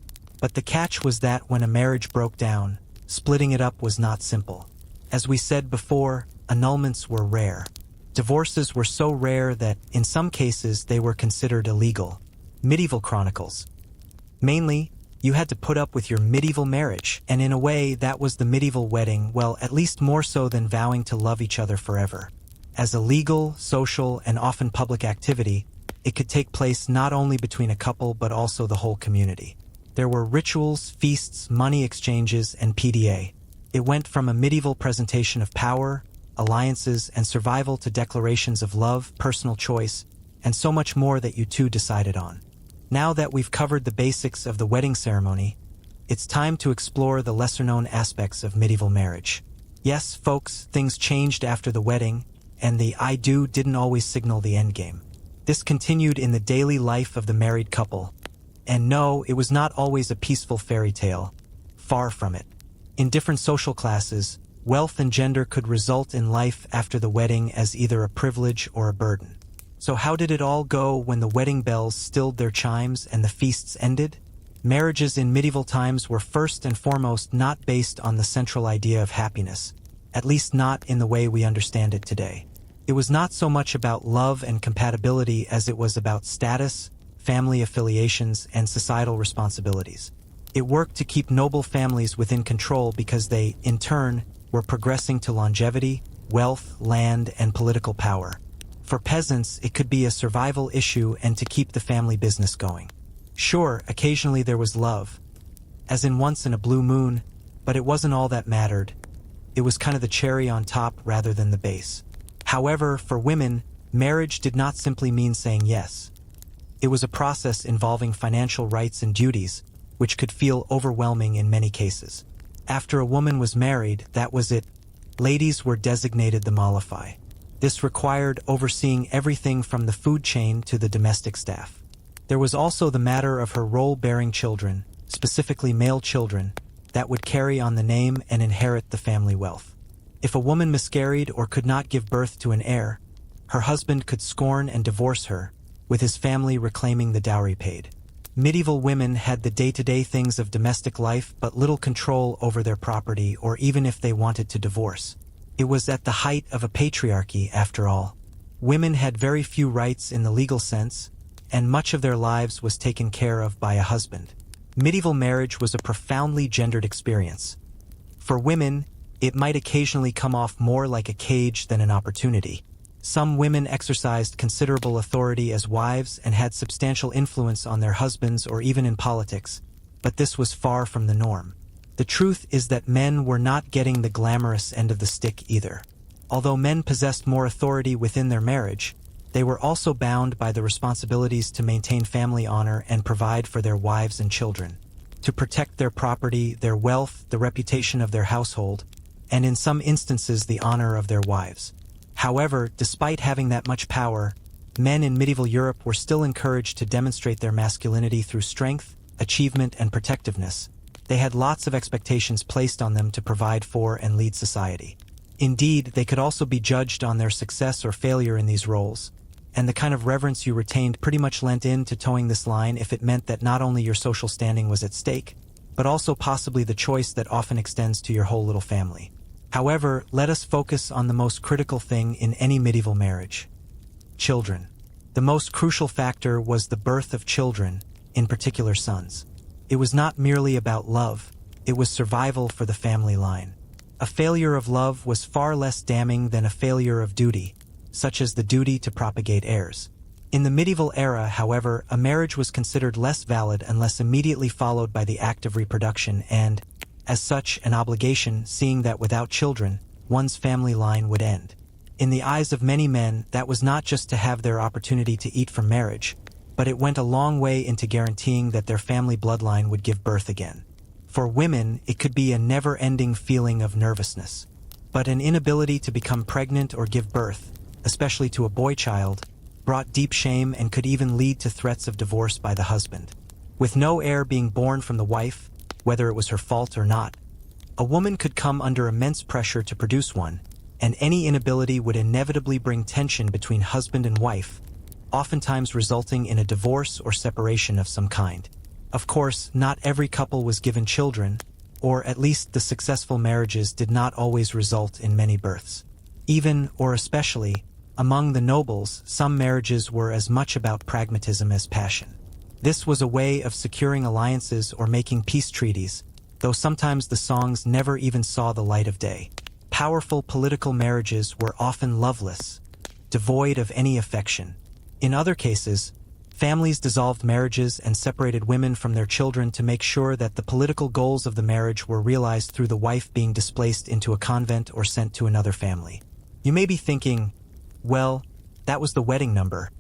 But the catch was that when a marriage broke down, splitting it up was not simple. As we said before, annulments were rare. Divorces were so rare that, in some cases, they were considered illegal. Medieval chronicles. Mainly, you had to put up with your medieval marriage, and in a way, that was the medieval wedding, well, at least more so than vowing to love each other forever. As a legal, social, and often public activity, it could take place not only between a couple but also the whole community. There were rituals, feasts, money exchanges, and PDA. It went from a medieval presentation of power, alliances, and survival to declarations of love, personal choice, and so much more that you two decided on. Now that we've covered the basics of the wedding ceremony, it's time to explore the lesser-known aspects of medieval marriage. Yes, folks, things changed after the wedding, and the I do didn't always signal the endgame. This continued in the daily life of the married couple. And no, it was not always a peaceful fairy tale. Far from it. In different social classes, wealth and gender could result in life after the wedding as either a privilege or a burden. So how did it all go when the wedding bells stilled their chimes and the feasts ended? Marriages in medieval times were first and foremost not based on the central idea of happiness, at least not in the way we understand it today. It was not so much about love and compatibility as it was about status, family affiliations, and societal responsibilities. It worked to keep noble families within control because they, in turn, were progressing to longevity, wealth, land, and political power. For peasants, it could be a survival issue and to keep the family business going. Sure, occasionally there was love, as in once in a blue moon, but it wasn't all that mattered. It was kind of the cherry on top rather than the base. However, for women, marriage did not simply mean saying yes. It was a process involving financial rights and duties, which could feel overwhelming in many cases. After a woman was married, that was it. Ladies were designated the Malafai. This required overseeing everything from the food chain to the domestic staff. There was also the matter of her role-bearing children, specifically male children, that would carry on the name and inherit the family wealth. If a woman miscarried or could not give birth to an heir, her husband could scorn and divorce her, with his family reclaiming the dowry paid. Medieval women had the day-to-day things of domestic life but little control over their property or even if they wanted to divorce. It was at the height of a patriarchy, after all. Women had very few rights in the legal sense, and much of their lives was taken care of by a husband. Medieval marriage was a profoundly gendered experience. For women, it might occasionally come off more like a cage than an opportunity. Some women exercised considerable authority as wives and had substantial influence on their husbands or even in politics, but this was far from the norm. The truth is that men were not getting the glamorous end of the stick either. Although men possessed more authority within their marriage, They were also bound by the responsibilities to maintain family honor and provide for their wives and children, to protect their property, their wealth, the reputation of their household, and in some instances the honor of their wives. However, despite having that much power, men in medieval Europe were still encouraged to demonstrate their masculinity through strength, achievement, and protectiveness. They had lots of expectations placed on them to provide for and lead society. Indeed, they could also be judged on their success or failure in these roles, and the kind of reverence you retained pretty much lent into towing this line if it meant that not only your social standing was at stake, but also possibly the choice that often extends to your whole little family. However, let us focus on the most critical thing in any medieval marriage: children. The most crucial factor was the birth of children, in particular sons. It was not merely about love, it was survival for the family line. A failure of love was far less damning than a failure of duty, such as the duty to propagate heirs. In the medieval era, however, a marriage was considered less valid unless immediately followed by the act of reproduction and, as such, an obligation, seeing that without children, one's family line would end. In the eyes of many men, that was not just to have their opportunity to eat from marriage, but it went a long way into guaranteeing that their family bloodline would give birth again. For women, it could be a never-ending feeling of nervousness. But an inability to become pregnant or give birth, especially to a boy child, brought deep shame and could even lead to threats of divorce by the husband. With no heir being born from the wife, whether it was her fault or not, a woman could come under immense pressure to produce one, and any inability would inevitably bring tension between husband and wife, oftentimes resulting in a divorce or separation of some kind. Of course, not every couple was given children, or at least the successful marriages did not always result in many births. Even, or especially, among the nobles, some marriages were as much about pragmatism as passion. This was a way of securing alliances or making peace treaties, though sometimes the songs never even saw the light of day. Powerful political marriages were often loveless, devoid of any affection. In other cases, families dissolved marriages and separated women from their children to make sure that the political goals of the marriage were realized through the wife being displaced into a convent or sent to another family. You may be thinking, well, that was the wedding number.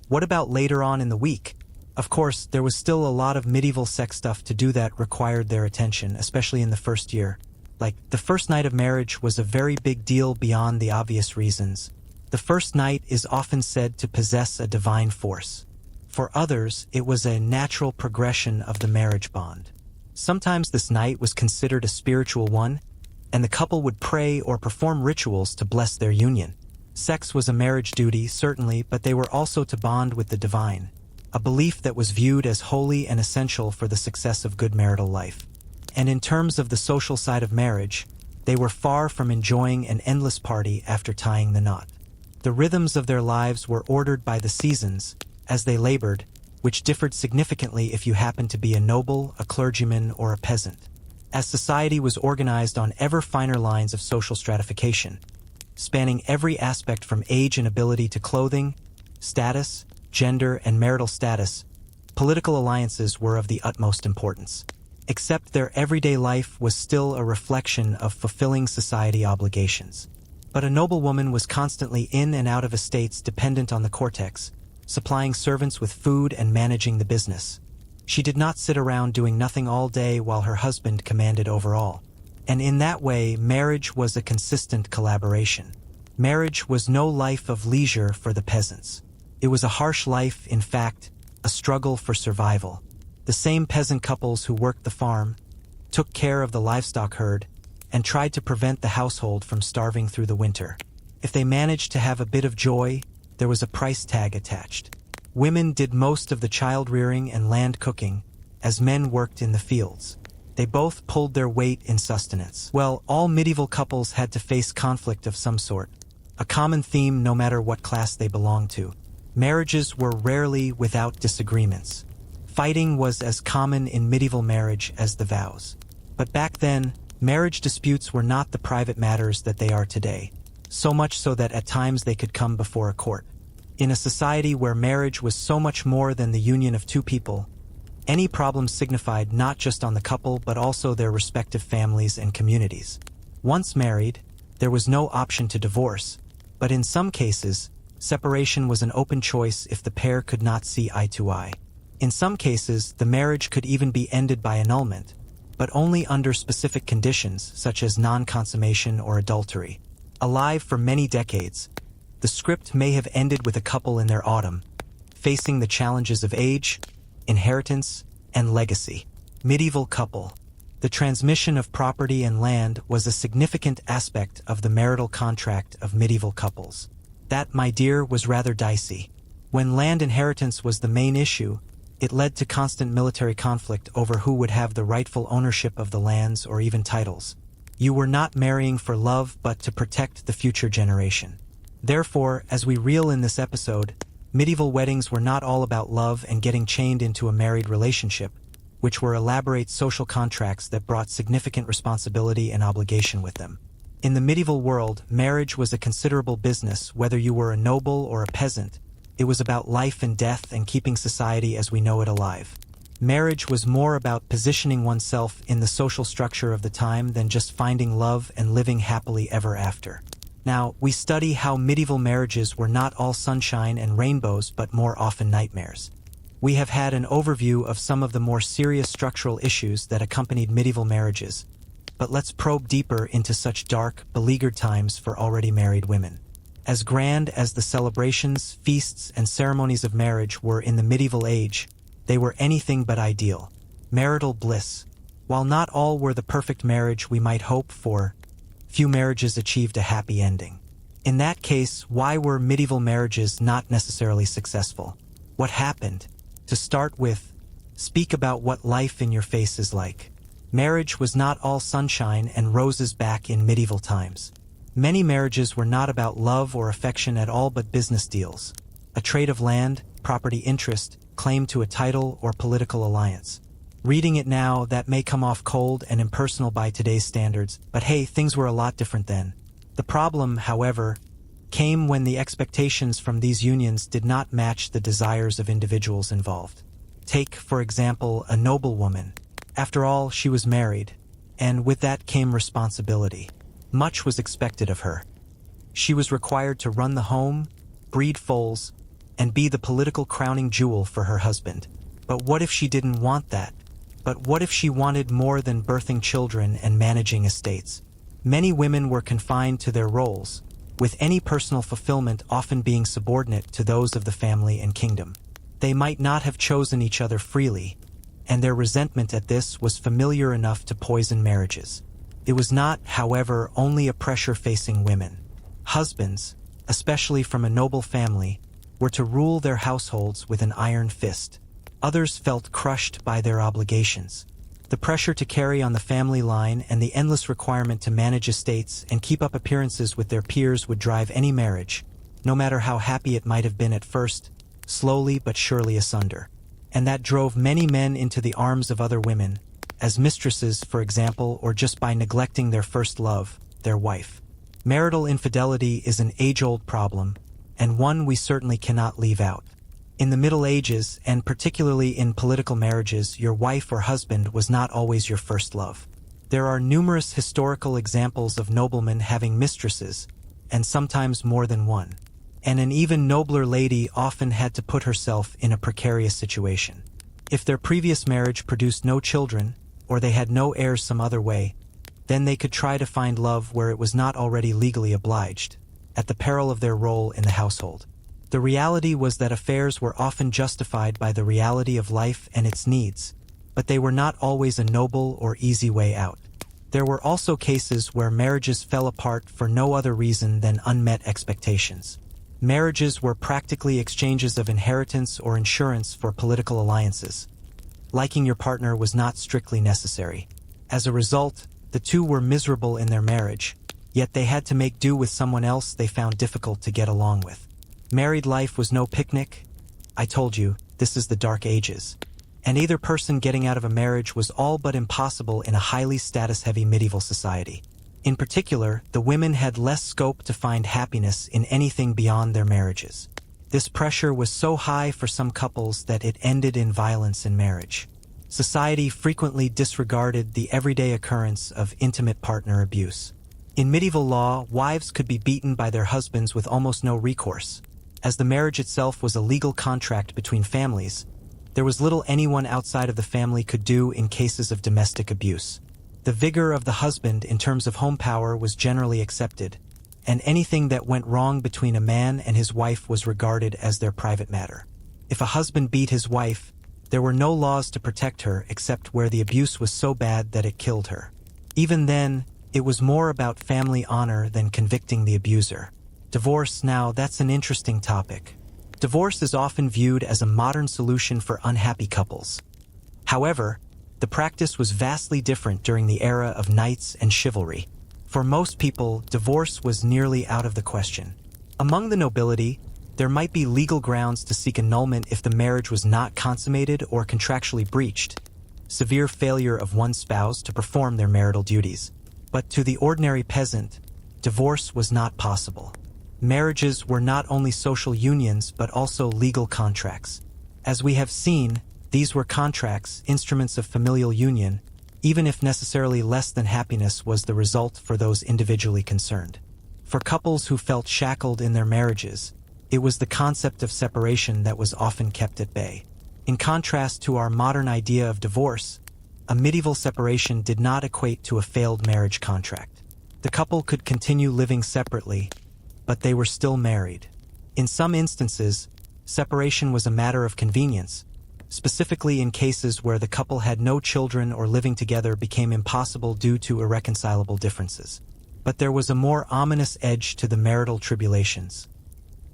What about later on in the week? Of course, there was still a lot of medieval sex stuff to do that required their attention, especially in the first year. Like, the first night of marriage was a very big deal beyond the obvious reasons. The first night is often said to possess a divine force. For others, it was a natural progression of the marriage bond. Sometimes this night was considered a spiritual one, and the couple would pray or perform rituals to bless their union. Sex was a marriage duty, certainly, but they were also to bond with the divine, a belief that was viewed as holy and essential for the success of good marital life. And in terms of the social side of marriage, they were far from enjoying an endless party after tying the knot. The rhythms of their lives were ordered by the seasons, as they labored, which differed significantly if you happened to be a noble, a clergyman, or a peasant. As society was organized on ever finer lines of social stratification, spanning every aspect from age and ability to clothing, status, gender, and marital status, political alliances were of the utmost importance. Except their everyday life was still a reflection of fulfilling society obligations. But a noblewoman was constantly in and out of estates dependent on the cortex, supplying servants with food and managing the business. She did not sit around doing nothing all day while her husband commanded over all. And in that way, marriage was a consistent collaboration. Marriage was no life of leisure for the peasants. It was a harsh life, in fact, a struggle for survival. The same peasant couples who worked the farm, took care of the livestock herd, and tried to prevent the household from starving through the winter. If they managed to have a bit of joy, there was a price tag attached. Women did most of the child-rearing and land cooking, as men worked in the fields. They both pulled their weight in sustenance. Well, all medieval couples had to face conflict of some sort, a common theme no matter what class they belonged to. Marriages were rarely without disagreements. Fighting was as common in medieval marriage as the vows. But back then, marriage disputes were not the private matters that they are today, so much so that at times they could come before a court. In a society where marriage was so much more than the union of two people, any problem signified not just on the couple but also their respective families and communities. Once married, there was no option to divorce, but in some cases, Separation was an open choice if the pair could not see eye to eye. In some cases, the marriage could even be ended by annulment, but only under specific conditions such as non-consummation or adultery. Alive for many decades, the script may have ended with a couple in their autumn, facing the challenges of age, inheritance, and legacy. Medieval couple. The transmission of property and land was a significant aspect of the marital contract of medieval couples. That, my dear, was rather dicey. When land inheritance was the main issue, it led to constant military conflict over who would have the rightful ownership of the lands or even titles. You were not marrying for love but to protect the future generation. Therefore, as we reel in this episode, medieval weddings were not all about love and getting chained into a married relationship, which were elaborate social contracts that brought significant responsibility and obligation with them. In the medieval world, marriage was a considerable business, whether you were a noble or a peasant. It was about life and death and keeping society as we know it alive. Marriage was more about positioning oneself in the social structure of the time than just finding love and living happily ever after. Now, we study how medieval marriages were not all sunshine and rainbows but more often nightmares. We have had an overview of some of the more serious structural issues that accompanied medieval marriages, but let's probe deeper into such dark, beleaguered times for already married women. As grand as the celebrations, feasts, and ceremonies of marriage were in the medieval age, they were anything but ideal. Marital bliss. While not all were the perfect marriage we might hope for, few marriages achieved a happy ending. In that case, why were medieval marriages not necessarily successful? What happened? To start with, speak about what life in your face is like. Marriage was not all sunshine and roses back in medieval times. Many marriages were not about love or affection at all but business deals, a trade of land, property interest, claim to a title, or political alliance. Reading it now, that may come off cold and impersonal by today's standards, but hey, things were a lot different then. The problem, however, came when the expectations from these unions did not match the desires of individuals involved. Take, for example, a noblewoman. After all, she was married, and with that came responsibility. Much was expected of her. She was required to run the home, breed foals, and be the political crowning jewel for her husband. But what if she didn't want that? But what if she wanted more than birthing children and managing estates? Many women were confined to their roles, with any personal fulfillment often being subordinate to those of the family and kingdom. They might not have chosen each other freely, and their resentment at this was familiar enough to poison marriages. It was not, however, only a pressure facing women. Husbands, especially from a noble family, were to rule their households with an iron fist. Others felt crushed by their obligations. The pressure to carry on the family line and the endless requirement to manage estates and keep up appearances with their peers would drive any marriage, no matter how happy it might have been at first, slowly but surely asunder. And that drove many men into the arms of other women, as mistresses, for example, or just by neglecting their first love, their wife. Marital infidelity is an age-old problem, and one we certainly cannot leave out. In the Middle Ages, and particularly in political marriages, your wife or husband was not always your first love. There are numerous historical examples of noblemen having mistresses, and sometimes more than one. And an even nobler lady often had to put herself in a precarious situation. If their previous marriage produced no children, or they had no heirs some other way, then they could try to find love where it was not already legally obliged, at the peril of their role in the household. The reality was that affairs were often justified by the reality of life and its needs, but they were not always a noble or easy way out. There were also cases where marriages fell apart for no other reason than unmet expectations. Marriages were practically exchanges of inheritance or insurance for political alliances. Liking your partner was not strictly necessary. As a result, the two were miserable in their marriage, yet they had to make do with someone else they found difficult to get along with. Married life was no picnic. I told you, this is the Dark Ages. And either person getting out of a marriage was all but impossible in a highly status-heavy medieval society. In particular, the women had less scope to find happiness in anything beyond their marriages. This pressure was so high for some couples that it ended in violence in marriage. Society frequently disregarded the everyday occurrence of intimate partner abuse. In medieval law, wives could be beaten by their husbands with almost no recourse. As the marriage itself was a legal contract between families, there was little anyone outside of the family could do in cases of domestic abuse. The vigor of the husband in terms of home power was generally accepted, and anything that went wrong between a man and his wife was regarded as their private matter. If a husband beat his wife, there were no laws to protect her except where the abuse was so bad that it killed her. Even then, it was more about family honor than convicting the abuser. Divorce, now that's an interesting topic. Divorce is often viewed as a modern solution for unhappy couples. However, the practice was vastly different during the era of knights and chivalry. For most people, divorce was nearly out of the question. Among the nobility, there might be legal grounds to seek annulment if the marriage was not consummated or contractually breached, severe failure of one spouse to perform their marital duties. But to the ordinary peasant, divorce was not possible. Marriages were not only social unions but also legal contracts. As we have seen, these were contracts, instruments of familial union, even if necessarily less than happiness was the result for those individually concerned. For couples who felt shackled in their marriages, it was the concept of separation that was often kept at bay. In contrast to our modern idea of divorce, a medieval separation did not equate to a failed marriage contract. The couple could continue living separately, but they were still married. In some instances, separation was a matter of convenience, specifically in cases where the couple had no children or living together became impossible due to irreconcilable differences. But there was a more ominous edge to the marital tribulations: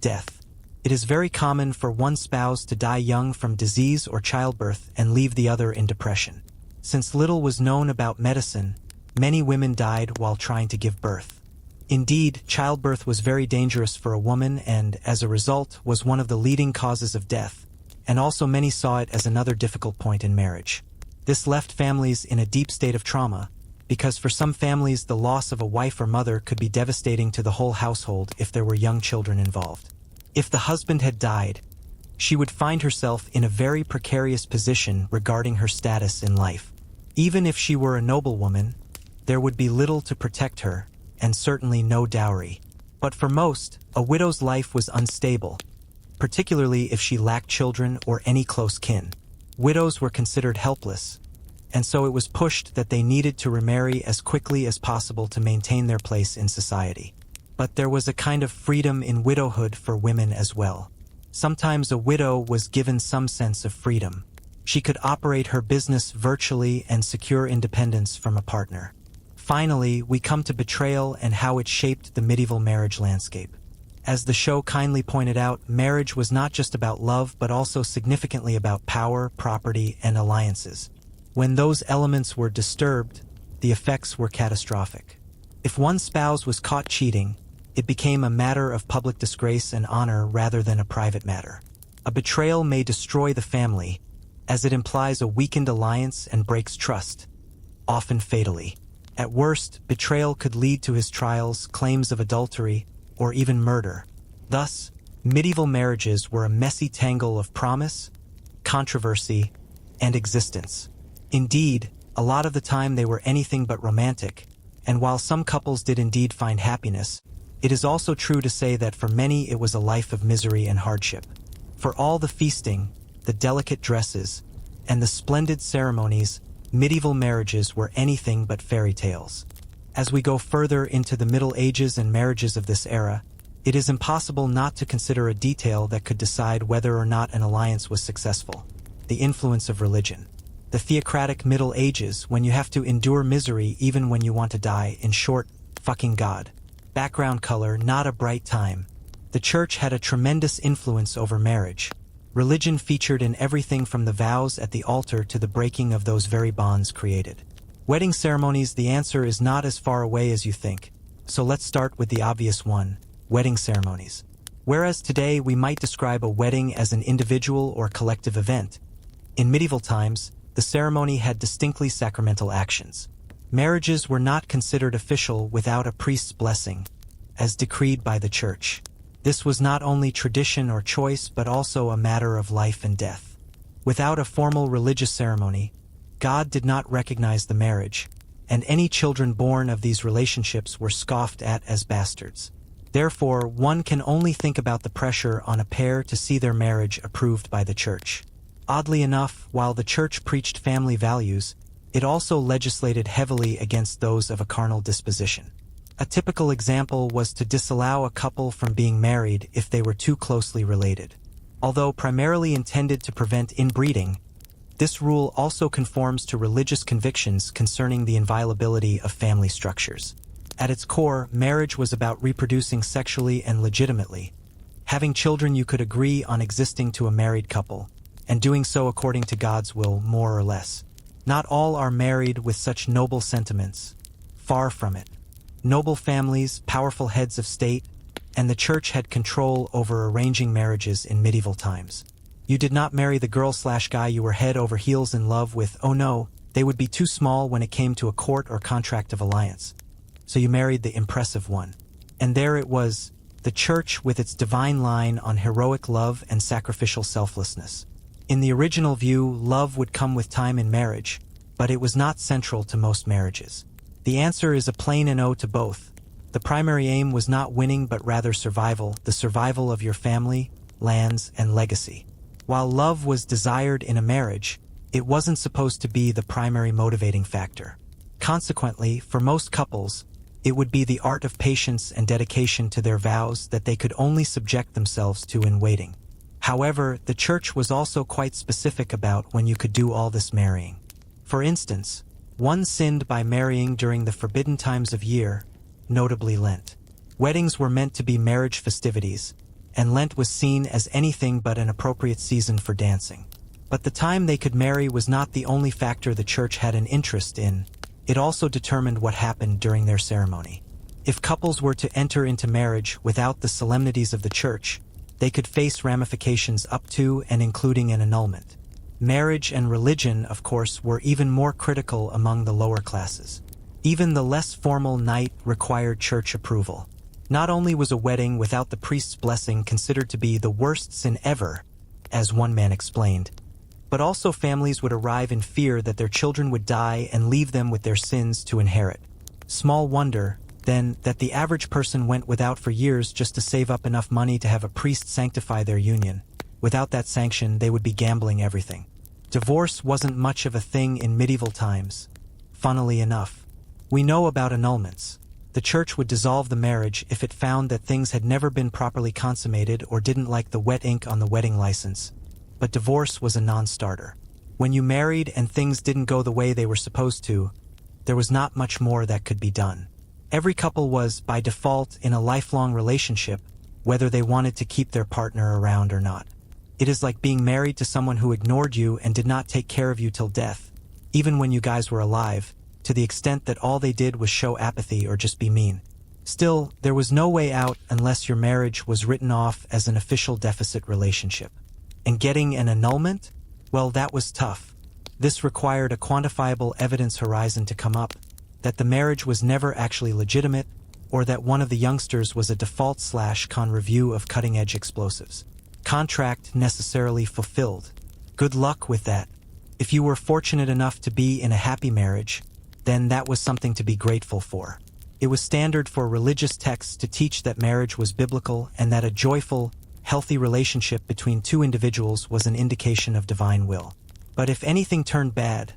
death. It is very common for one spouse to die young from disease or childbirth and leave the other in depression. Since little was known about medicine, many women died while trying to give birth. Indeed, childbirth was very dangerous for a woman and, as a result, was one of the leading causes of death, and also many saw it as another difficult point in marriage. This left families in a deep state of trauma, because for some families the loss of a wife or mother could be devastating to the whole household if there were young children involved. If the husband had died, she would find herself in a very precarious position regarding her status in life. Even if she were a noblewoman, there would be little to protect her, and certainly no dowry. But for most, a widow's life was unstable, particularly if she lacked children or any close kin. Widows were considered helpless, and so it was pushed that they needed to remarry as quickly as possible to maintain their place in society. But there was a kind of freedom in widowhood for women as well. Sometimes a widow was given some sense of freedom. She could operate her business virtually and secure independence from a partner. Finally, we come to betrayal and how it shaped the medieval marriage landscape. As the show kindly pointed out, marriage was not just about love but also significantly about power, property, and alliances. When those elements were disturbed, the effects were catastrophic. If one spouse was caught cheating, it became a matter of public disgrace and honor rather than a private matter. A betrayal may destroy the family, as it implies a weakened alliance and breaks trust, often fatally. At worst, betrayal could lead to his trials, claims of adultery, or even murder. Thus, medieval marriages were a messy tangle of promise, controversy, and existence. Indeed, a lot of the time they were anything but romantic, and while some couples did indeed find happiness, it is also true to say that for many it was a life of misery and hardship. For all the feasting, the delicate dresses, and the splendid ceremonies, medieval marriages were anything but fairy tales. As we go further into the Middle Ages and marriages of this era, it is impossible not to consider a detail that could decide whether or not an alliance was successful: the influence of religion. The theocratic Middle Ages, when you have to endure misery even when you want to die, in short, fucking God. Background color, not a bright time. The church had a tremendous influence over marriage. Religion featured in everything from the vows at the altar to the breaking of those very bonds created. Wedding ceremonies, the answer is not as far away as you think. So let's start with the obvious one: wedding ceremonies. Whereas today we might describe a wedding as an individual or collective event, in medieval times, the ceremony had distinctly sacramental actions. Marriages were not considered official without a priest's blessing, as decreed by the church. This was not only tradition or choice but also a matter of life and death. Without a formal religious ceremony, God did not recognize the marriage, and any children born of these relationships were scoffed at as bastards. Therefore, one can only think about the pressure on a pair to see their marriage approved by the church. Oddly enough, while the church preached family values, it also legislated heavily against those of a carnal disposition. A typical example was to disallow a couple from being married if they were too closely related. Although primarily intended to prevent inbreeding, this rule also conforms to religious convictions concerning the inviolability of family structures. At its core, marriage was about reproducing sexually and legitimately, having children you could agree on existing to a married couple, and doing so according to God's will, more or less. Not all are married with such noble sentiments. Far from it. Noble families, powerful heads of state, and the church had control over arranging marriages in medieval times. You did not marry the girl/guy you were head over heels in love with. Oh no, they would be too small when it came to a court or contract of alliance. So you married the impressive one. And there it was, the church with its divine line on heroic love and sacrificial selflessness. In the original view, love would come with time in marriage, but it was not central to most marriages. The answer is a plain no to both. The primary aim was not winning but rather survival, the survival of your family, lands, and legacy. While love was desired in a marriage, it wasn't supposed to be the primary motivating factor. Consequently, for most couples, it would be the art of patience and dedication to their vows that they could only subject themselves to in waiting. However, the church was also quite specific about when you could do all this marrying. For instance, one sinned by marrying during the forbidden times of year, notably Lent. Weddings were meant to be marriage festivities, and Lent was seen as anything but an appropriate season for dancing. But the time they could marry was not the only factor the church had an interest in. It also determined what happened during their ceremony. If couples were to enter into marriage without the solemnities of the church, they could face ramifications up to and including an annulment. Marriage and religion, of course, were even more critical among the lower classes. Even the less formal night required church approval. Not only was a wedding without the priest's blessing considered to be the worst sin ever, as one man explained, but also families would arrive in fear that their children would die and leave them with their sins to inherit. Small wonder, then, that the average person went without for years just to save up enough money to have a priest sanctify their union. Without that sanction, they would be gambling everything. Divorce wasn't much of a thing in medieval times. Funnily enough, we know about annulments. The church would dissolve the marriage if it found that things had never been properly consummated or didn't like the wet ink on the wedding license. But divorce was a non-starter. When you married and things didn't go the way they were supposed to, there was not much more that could be done. Every couple was, by default, in a lifelong relationship, whether they wanted to keep their partner around or not. It is like being married to someone who ignored you and did not take care of you till death, even when you guys were alive, to the extent that all they did was show apathy or just be mean. Still, there was no way out unless your marriage was written off as an official deficit relationship. And getting an annulment? Well, that was tough. This required a quantifiable evidence horizon to come up, that the marriage was never actually legitimate, or that one of the youngsters was a default/con review of cutting-edge explosives. Contract necessarily fulfilled. Good luck with that. If you were fortunate enough to be in a happy marriage, then that was something to be grateful for. It was standard for religious texts to teach that marriage was biblical and that a joyful, healthy relationship between two individuals was an indication of divine will. But if anything turned bad,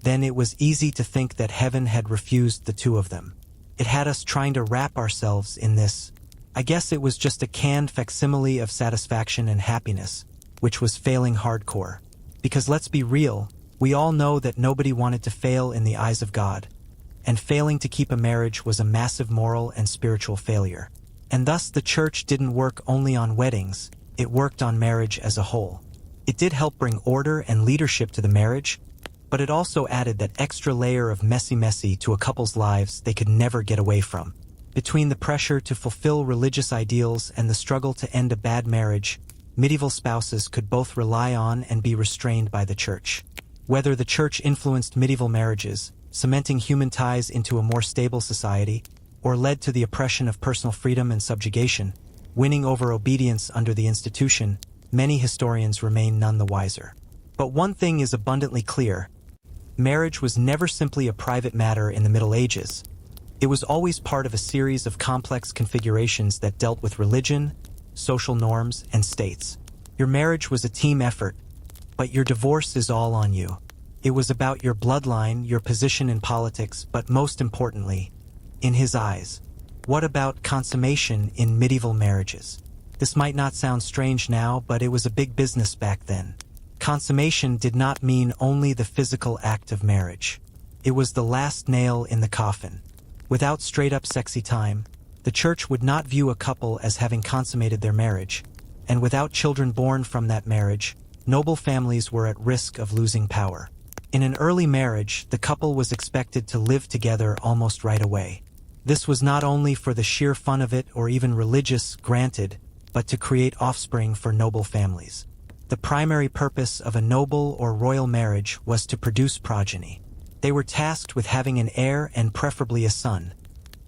then it was easy to think that heaven had refused the two of them. It had us trying to wrap ourselves in this. I guess it was just a canned facsimile of satisfaction and happiness, which was failing hardcore. Because let's be real, we all know that nobody wanted to fail in the eyes of God, and failing to keep a marriage was a massive moral and spiritual failure. And thus the church didn't work only on weddings, it worked on marriage as a whole. It did help bring order and leadership to the marriage, but it also added that extra layer of messy to a couple's lives they could never get away from. Between the pressure to fulfill religious ideals and the struggle to end a bad marriage, medieval spouses could both rely on and be restrained by the church. Whether the church influenced medieval marriages, cementing human ties into a more stable society, or led to the oppression of personal freedom and subjugation, winning over obedience under the institution, many historians remain none the wiser. But one thing is abundantly clear. Marriage was never simply a private matter in the Middle Ages. It was always part of a series of complex configurations that dealt with religion, social norms, and states. Your marriage was a team effort, but your divorce is all on you. It was about your bloodline, your position in politics, but most importantly, in his eyes. What about consummation in medieval marriages? This might not sound strange now, but it was a big business back then. Consummation did not mean only the physical act of marriage. It was the last nail in the coffin. Without straight-up sexy time, the church would not view a couple as having consummated their marriage, and without children born from that marriage, noble families were at risk of losing power. In an early marriage, the couple was expected to live together almost right away. This was not only for the sheer fun of it or even religious, granted, but to create offspring for noble families. The primary purpose of a noble or royal marriage was to produce progeny. They were tasked with having an heir and preferably a son,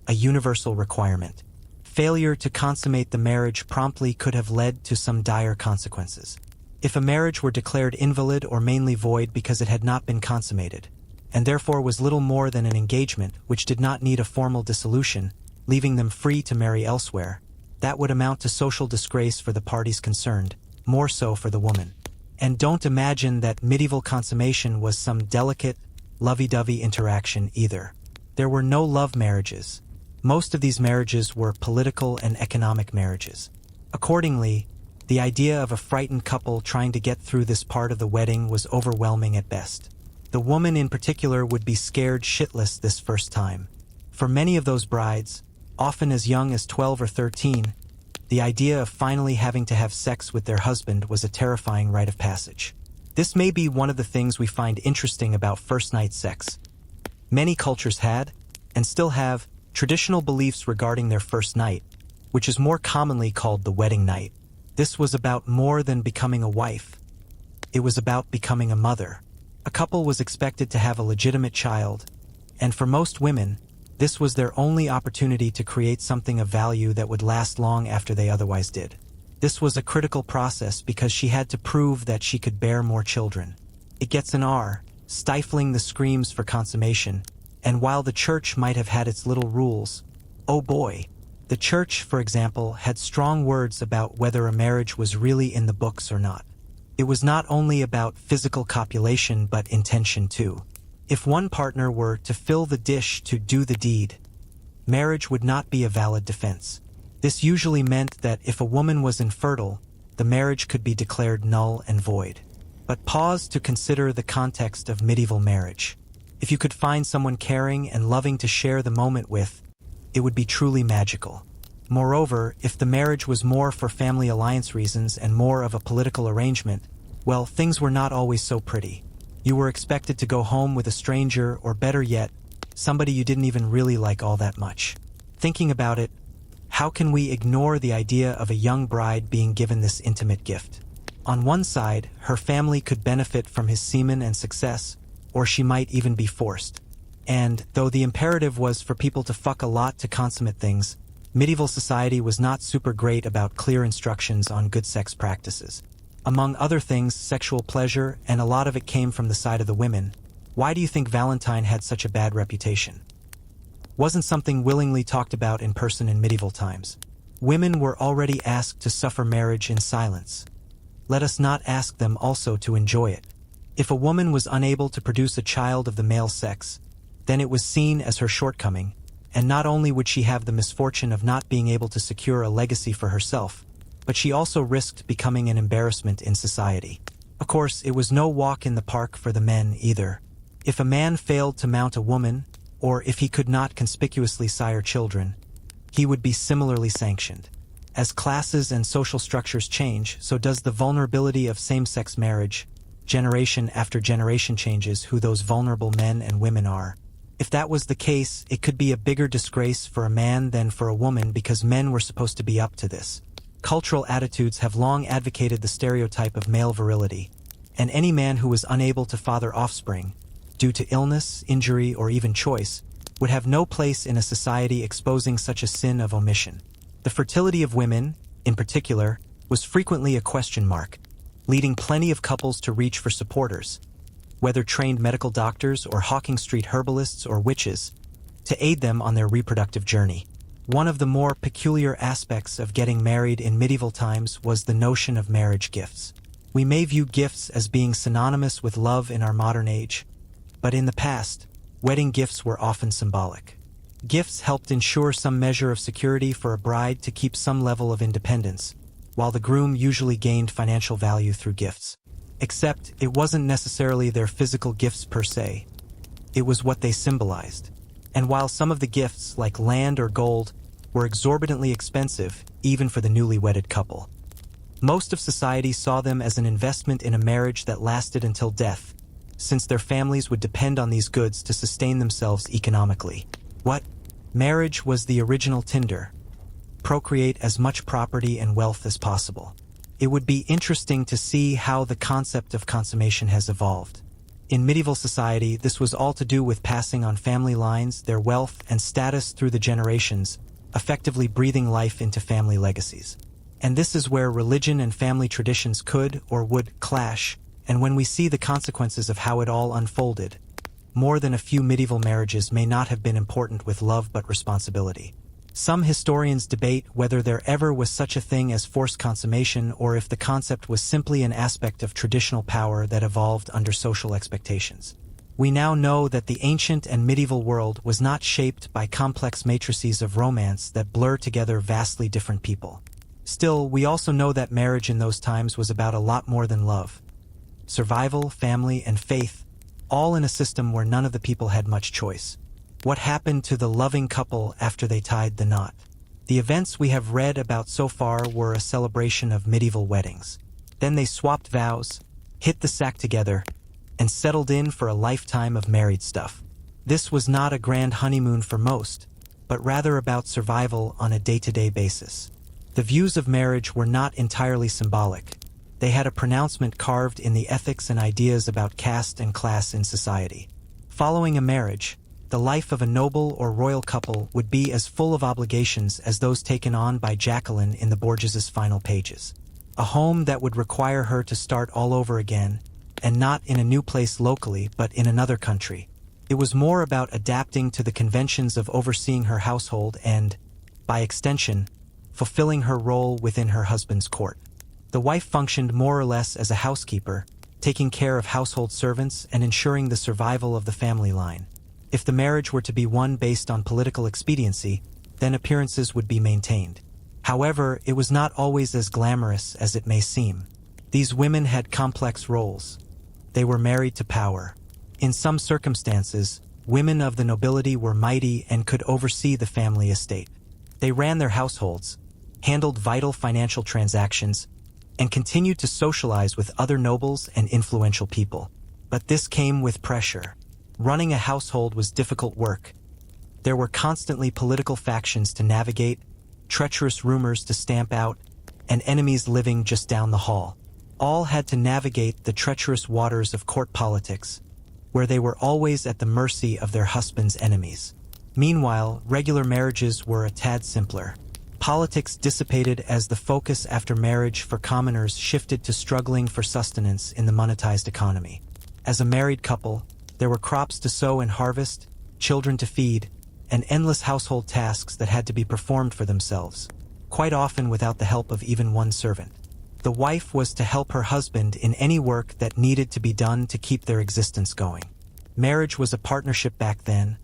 a universal requirement. Failure to consummate the marriage promptly could have led to some dire consequences. If a marriage were declared invalid or mainly void because it had not been consummated, and therefore was little more than an engagement which did not need a formal dissolution, leaving them free to marry elsewhere, that would amount to social disgrace for the parties concerned, more so for the woman. And don't imagine that medieval consummation was some delicate, lovey-dovey interaction either. There were no love marriages. Most of these marriages were political and economic marriages. Accordingly, the idea of a frightened couple trying to get through this part of the wedding was overwhelming at best. The woman in particular would be scared shitless this first time. For many of those brides, often as young as 12 or 13, the idea of finally having to have sex with their husband was a terrifying rite of passage. This may be one of the things we find interesting about first-night sex. Many cultures had, and still have, traditional beliefs regarding their first night, which is more commonly called the wedding night. This was about more than becoming a wife. It was about becoming a mother. A couple was expected to have a legitimate child, and for most women, this was their only opportunity to create something of value that would last long after they otherwise did. This was a critical process because she had to prove that she could bear more children. It gets an R, stifling the screams for consummation, and while the church might have had its little rules, oh boy, the church, for example, had strong words about whether a marriage was really in the books or not. It was not only about physical copulation but intention too. If one partner were to fill the dish to do the deed, marriage would not be a valid defense. This usually meant that if a woman was infertile, the marriage could be declared null and void. But pause to consider the context of medieval marriage. If you could find someone caring and loving to share the moment with, it would be truly magical. Moreover, if the marriage was more for family alliance reasons and more of a political arrangement, well, things were not always so pretty. You were expected to go home with a stranger, or better yet, somebody you didn't even really like all that much. Thinking about it, how can we ignore the idea of a young bride being given this intimate gift? On one side, her family could benefit from his semen and success, or she might even be forced. And, though the imperative was for people to fuck a lot to consummate things, medieval society was not super great about clear instructions on good sex practices. Among other things, sexual pleasure, and a lot of it came from the side of the women. Why do you think Valentine had such a bad reputation? Wasn't something willingly talked about in person in medieval times. Women were already asked to suffer marriage in silence. Let us not ask them also to enjoy it. If a woman was unable to produce a child of the male sex, then it was seen as her shortcoming, and not only would she have the misfortune of not being able to secure a legacy for herself, but she also risked becoming an embarrassment in society. Of course, it was no walk in the park for the men either. If a man failed to mount a woman, or if he could not conspicuously sire children, he would be similarly sanctioned. As classes and social structures change, so does the vulnerability of same-sex marriage. Generation after generation changes who those vulnerable men and women are. If that was the case, it could be a bigger disgrace for a man than for a woman because men were supposed to be up to this. Cultural attitudes have long advocated the stereotype of male virility, and any man who was unable to father offspring, due to illness, injury, or even choice, would have no place in a society exposing such a sin of omission. The fertility of women, in particular, was frequently a question mark, leading plenty of couples to reach for supporters, whether trained medical doctors or Hawking Street herbalists or witches, to aid them on their reproductive journey. One of the more peculiar aspects of getting married in medieval times was the notion of marriage gifts. We may view gifts as being synonymous with love in our modern age, but in the past, wedding gifts were often symbolic. Gifts helped ensure some measure of security for a bride to keep some level of independence, while the groom usually gained financial value through gifts. Except, it wasn't necessarily their physical gifts per se. It was what they symbolized. And while some of the gifts, like land or gold, were exorbitantly expensive, even for the newly wedded couple, most of society saw them as an investment in a marriage that lasted until death, since their families would depend on these goods to sustain themselves economically. Marriage was the original Tinder. Procreate as much property and wealth as possible. It would be interesting to see how the concept of consummation has evolved. In medieval society, this was all to do with passing on family lines, their wealth, and status through the generations, effectively breathing life into family legacies. And this is where religion and family traditions could or would clash, and when we see the consequences of how it all unfolded, more than a few medieval marriages may not have been important with love but responsibility. Some historians debate whether there ever was such a thing as forced consummation or if the concept was simply an aspect of traditional power that evolved under social expectations. We now know that the ancient and medieval world was not shaped by complex matrices of romance that blur together vastly different people. Still, we also know that marriage in those times was about a lot more than love. Survival, family, and faith, all in a system where none of the people had much choice. What happened to the loving couple after they tied the knot? The events we have read about so far were a celebration of medieval weddings. Then they swapped vows, hit the sack together, and settled in for a lifetime of married stuff. This was not a grand honeymoon for most, but rather about survival on a day-to-day basis. The views of marriage were not entirely symbolic. They had a pronouncement carved in the ethics and ideas about caste and class in society. Following a marriage, the life of a noble or royal couple would be as full of obligations as those taken on by Jacqueline in the Borgias' final pages. A home that would require her to start all over again, and not in a new place locally but in another country. It was more about adapting to the conventions of overseeing her household and, by extension, fulfilling her role within her husband's court. The wife functioned more or less as a housekeeper, taking care of household servants and ensuring the survival of the family line. If the marriage were to be one based on political expediency, then appearances would be maintained. However, it was not always as glamorous as it may seem. These women had complex roles. They were married to power. In some circumstances, women of the nobility were mighty and could oversee the family estate. They ran their households, handled vital financial transactions, and continued to socialize with other nobles and influential people. But this came with pressure. Running a household was difficult work. There were constantly political factions to navigate, treacherous rumors to stamp out, and enemies living just down the hall. All had to navigate the treacherous waters of court politics, where they were always at the mercy of their husbands' enemies. Meanwhile, regular marriages were a tad simpler. Politics dissipated as the focus after marriage for commoners shifted to struggling for sustenance in the monetized economy. As a married couple, there were crops to sow and harvest, children to feed, and endless household tasks that had to be performed for themselves, quite often without the help of even one servant. The wife was to help her husband in any work that needed to be done to keep their existence going. Marriage was a partnership back then,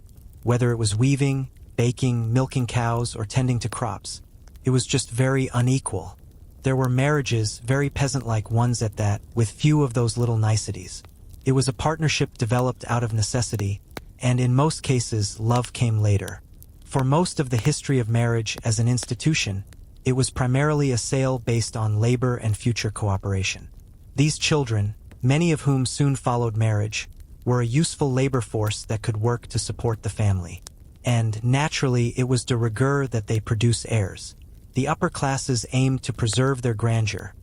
whether it was weaving, baking, milking cows, or tending to crops. It was just very unequal. There were marriages, very peasant-like ones at that, with few of those little niceties. It was a partnership developed out of necessity, and in most cases, love came later. For most of the history of marriage as an institution, it was primarily a sale based on labor and future cooperation. These children, many of whom soon followed marriage, were a useful labor force that could work to support the family. And, naturally, it was de rigueur that they produce heirs. The upper classes aimed to preserve their grandeur,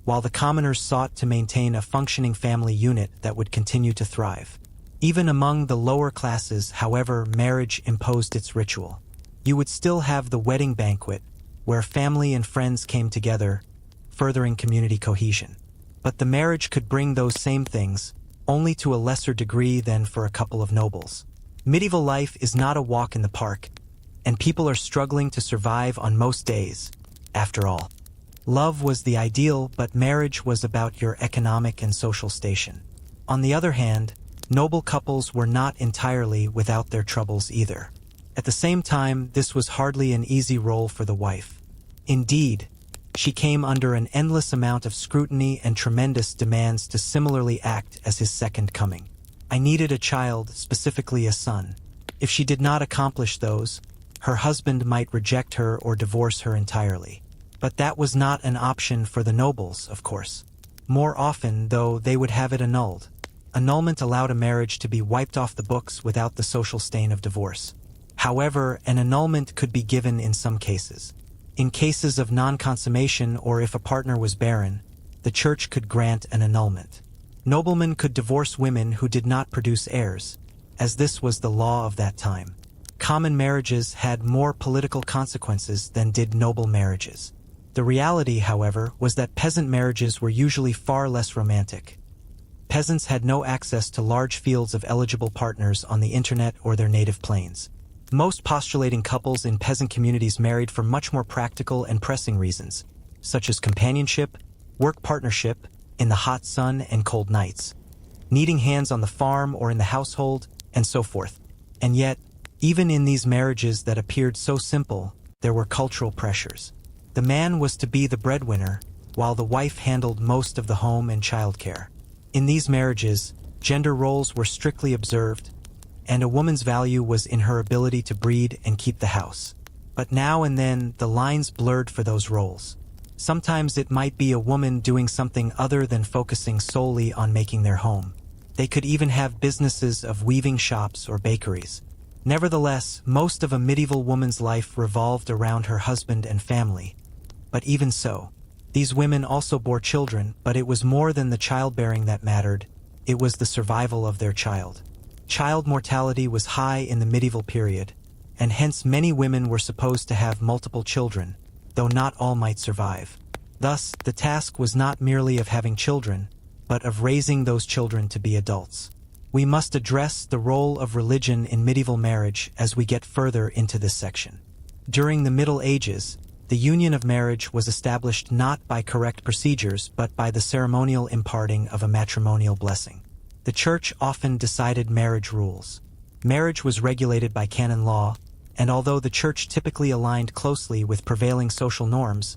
while the commoners sought to maintain a functioning family unit that would continue to thrive. Even among the lower classes, however, marriage imposed its ritual. You would still have the wedding banquet, where family and friends came together, furthering community cohesion. But the marriage could bring those same things, only to a lesser degree than for a couple of nobles. Medieval life is not a walk in the park, and people are struggling to survive on most days, after all. Love was the ideal, but marriage was about your economic and social station. On the other hand, noble couples were not entirely without their troubles either. At the same time, this was hardly an easy role for the wife. Indeed, she came under an endless amount of scrutiny and tremendous demands to similarly act as his second coming. I needed a child, specifically a son. If she did not accomplish those, her husband might reject her or divorce her entirely. But that was not an option for the nobles, of course. More often, though, they would have it annulled. Annulment allowed a marriage to be wiped off the books without the social stain of divorce. However, an annulment could be given in some cases. In cases of non-consummation or if a partner was barren, the church could grant an annulment. Noblemen could divorce women who did not produce heirs, as this was the law of that time. Common marriages had more political consequences than did noble marriages. The reality, however, was that peasant marriages were usually far less romantic. Peasants had no access to large fields of eligible partners on the internet or their native plains. Most postulating couples in peasant communities married for much more practical and pressing reasons, such as companionship, work partnership, in the hot sun and cold nights, needing hands on the farm or in the household, and so forth. And yet, even in these marriages that appeared so simple, there were cultural pressures. The man was to be the breadwinner, while the wife handled most of the home and childcare. In these marriages, gender roles were strictly observed, and a woman's value was in her ability to breed and keep the house. But now and then, the lines blurred for those roles. Sometimes it might be a woman doing something other than focusing solely on making their home. They could even have businesses of weaving shops or bakeries. Nevertheless, most of a medieval woman's life revolved around her husband and family. But even so, these women also bore children, but it was more than the childbearing that mattered. It was the survival of their child. Child mortality was high in the medieval period, and hence many women were supposed to have multiple children, though not all might survive. Thus, the task was not merely of having children, but of raising those children to be adults. We must address the role of religion in medieval marriage as we get further into this section. During the Middle Ages, the union of marriage was established not by correct procedures but by the ceremonial imparting of a matrimonial blessing. The church often decided marriage rules. Marriage was regulated by canon law, and although the church typically aligned closely with prevailing social norms,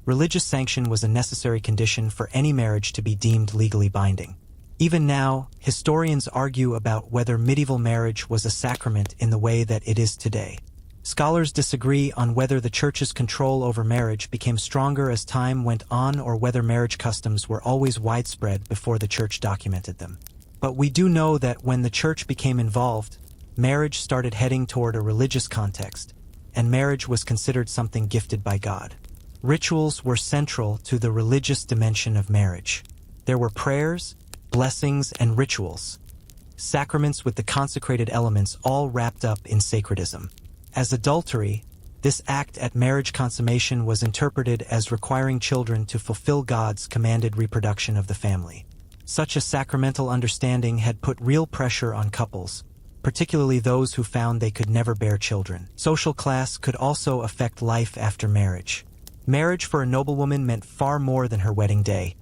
religious sanction was a necessary condition for any marriage to be deemed legally binding. Even now, historians argue about whether medieval marriage was a sacrament in the way that it is today. Scholars disagree on whether the church's control over marriage became stronger as time went on or whether marriage customs were always widespread before the church documented them. But we do know that when the church became involved, marriage started heading toward a religious context, and marriage was considered something gifted by God. Rituals were central to the religious dimension of marriage. There were prayers, blessings, and rituals, sacraments with the consecrated elements all wrapped up in sacredism. As adultery, this act at marriage consummation was interpreted as requiring children to fulfill God's commanded reproduction of the family. Such a sacramental understanding had put real pressure on couples, particularly those who found they could never bear children. Social class could also affect life after marriage. Marriage for a noblewoman meant far more than her wedding day.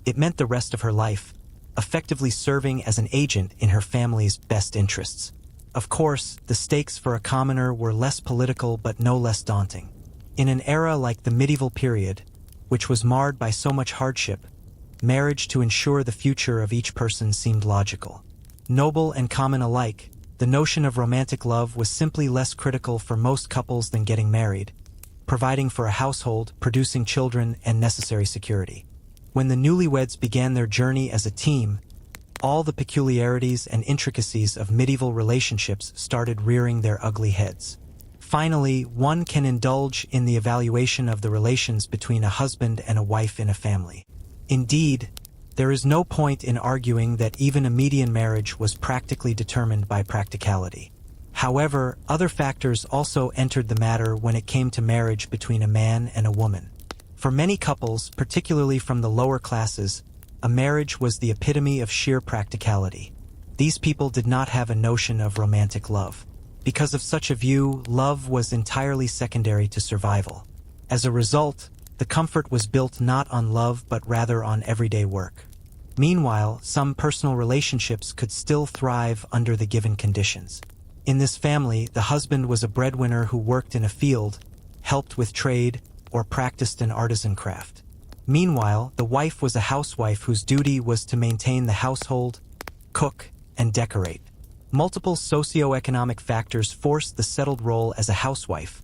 It meant the rest of her life, effectively serving as an agent in her family's best interests. Of course, the stakes for a commoner were less political but no less daunting. In an era like the medieval period, which was marred by so much hardship, marriage to ensure the future of each person seemed logical. Noble and common alike, the notion of romantic love was simply less critical for most couples than getting married, providing for a household, producing children, and necessary security. When the newlyweds began their journey as a team, all the peculiarities and intricacies of medieval relationships started rearing their ugly heads. Finally, one can indulge in the evaluation of the relations between a husband and a wife in a family. Indeed, there is no point in arguing that even a median marriage was practically determined by practicality. However, other factors also entered the matter when it came to marriage between a man and a woman. For many couples, particularly from the lower classes, a marriage was the epitome of sheer practicality. These people did not have a notion of romantic love. Because of such a view, love was entirely secondary to survival. As a result, the comfort was built not on love but rather on everyday work. Meanwhile, some personal relationships could still thrive under the given conditions. In this family, the husband was a breadwinner who worked in a field, helped with trade, or practiced an artisan craft. Meanwhile, the wife was a housewife whose duty was to maintain the household, cook, and decorate. Multiple socio-economic factors forced the settled role as a housewife.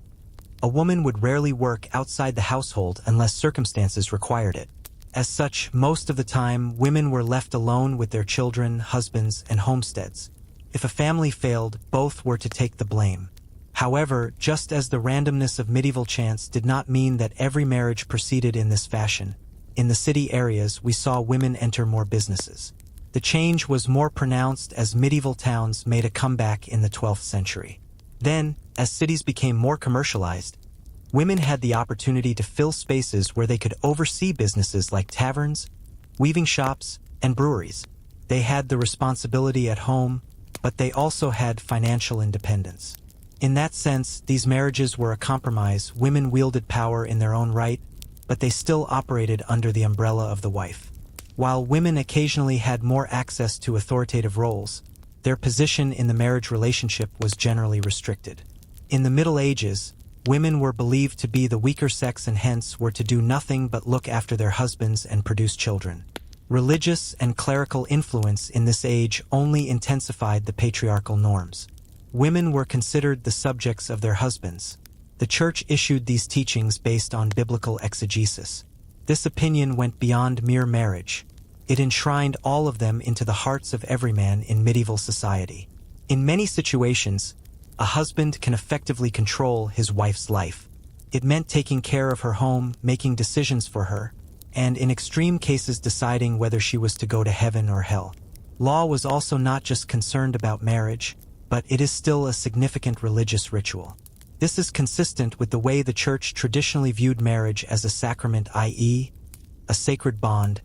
A woman would rarely work outside the household unless circumstances required it. As such, most of the time, women were left alone with their children, husbands, and homesteads. If a family failed, both were to take the blame. However, just as the randomness of medieval chance did not mean that every marriage proceeded in this fashion, in the city areas we saw women enter more businesses. The change was more pronounced as medieval towns made a comeback in the 12th century. Then, as cities became more commercialized, women had the opportunity to fill spaces where they could oversee businesses like taverns, weaving shops, and breweries. They had the responsibility at home, but they also had financial independence. In that sense, these marriages were a compromise. Women wielded power in their own right, but they still operated under the umbrella of the wife. While women occasionally had more access to authoritative roles, their position in the marriage relationship was generally restricted. In the Middle Ages, women were believed to be the weaker sex and hence were to do nothing but look after their husbands and produce children. Religious and clerical influence in this age only intensified the patriarchal norms. Women were considered the subjects of their husbands. The Church issued these teachings based on biblical exegesis. This opinion went beyond mere marriage. It enshrined all of them into the hearts of every man in medieval society. In many situations, a husband can effectively control his wife's life. It meant taking care of her home, making decisions for her, and in extreme cases deciding whether she was to go to heaven or hell. Law was also not just concerned about marriage, but it is still a significant religious ritual. This is consistent with the way the Church traditionally viewed marriage as a sacrament, i.e., a sacred bond,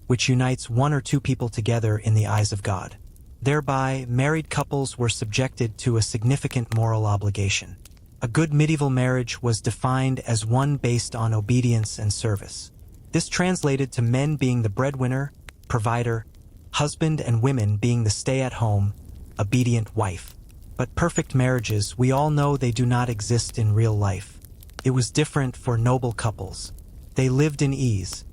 which unites one or two people together in the eyes of God. Thereby, married couples were subjected to a significant moral obligation. A good medieval marriage was defined as one based on obedience and service. This translated to men being the breadwinner, provider, husband, and women being the stay-at-home, obedient wife. But perfect marriages, we all know they do not exist in real life. It was different for noble couples. They lived in ease.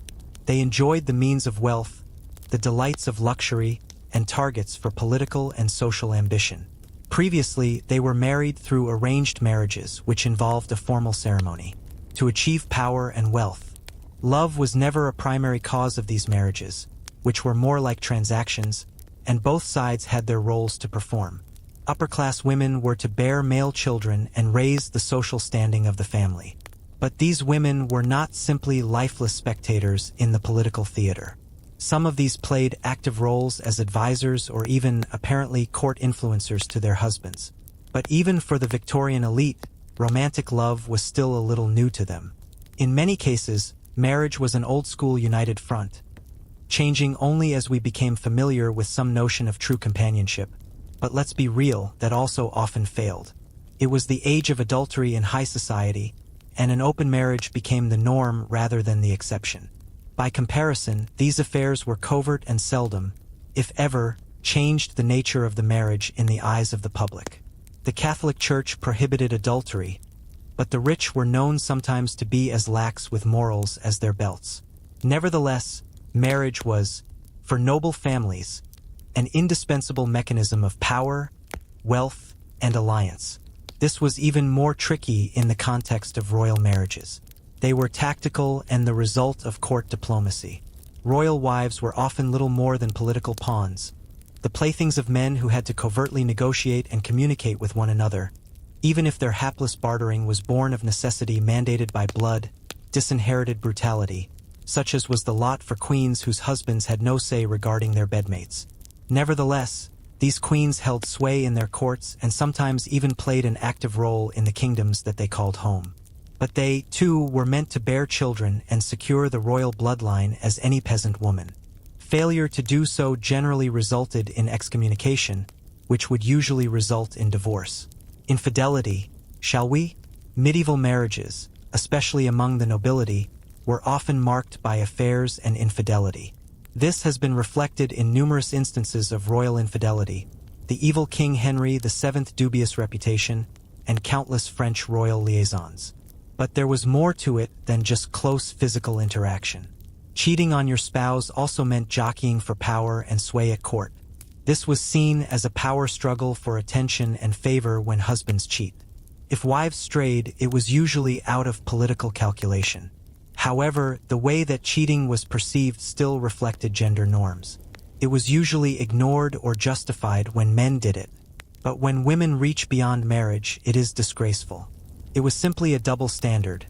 They enjoyed the means of wealth, the delights of luxury, and targets for political and social ambition. Previously, they were married through arranged marriages, which involved a formal ceremony, to achieve power and wealth. Love was never a primary cause of these marriages, which were more like transactions, and both sides had their roles to perform. Upper-class women were to bear male children and raise the social standing of the family. But these women were not simply lifeless spectators in the political theater. Some of these played active roles as advisors or even, apparently, court influencers to their husbands. But even for the Victorian elite, romantic love was still a little new to them. In many cases, marriage was an old-school united front, changing only as we became familiar with some notion of true companionship. But let's be real, that also often failed. It was the age of adultery in high society, and an open marriage became the norm rather than the exception. By comparison, these affairs were covert and seldom, if ever, changed the nature of the marriage in the eyes of the public. The Catholic Church prohibited adultery, but the rich were known sometimes to be as lax with morals as their belts. Nevertheless, marriage was, for noble families, an indispensable mechanism of power, wealth, and alliance. This was even more tricky in the context of royal marriages. They were tactical and the result of court diplomacy. Royal wives were often little more than political pawns, the playthings of men who had to covertly negotiate and communicate with one another, even if their hapless bartering was born of necessity mandated by blood, disinherited brutality, such as was the lot for queens whose husbands had no say regarding their bedmates. Nevertheless, these queens held sway in their courts and sometimes even played an active role in the kingdoms that they called home. But they, too, were meant to bear children and secure the royal bloodline as any peasant woman. Failure to do so generally resulted in excommunication, which would usually result in divorce. Infidelity, shall we? Medieval marriages, especially among the nobility, were often marked by affairs and infidelity. This has been reflected in numerous instances of royal infidelity, the evil King Henry VII's dubious reputation, and countless French royal liaisons. But there was more to it than just close physical interaction. Cheating on your spouse also meant jockeying for power and sway at court. This was seen as a power struggle for attention and favor when husbands cheat. If wives strayed, it was usually out of political calculation. However, the way that cheating was perceived still reflected gender norms. It was usually ignored or justified when men did it. But when women reach beyond marriage, it is disgraceful. It was simply a double standard.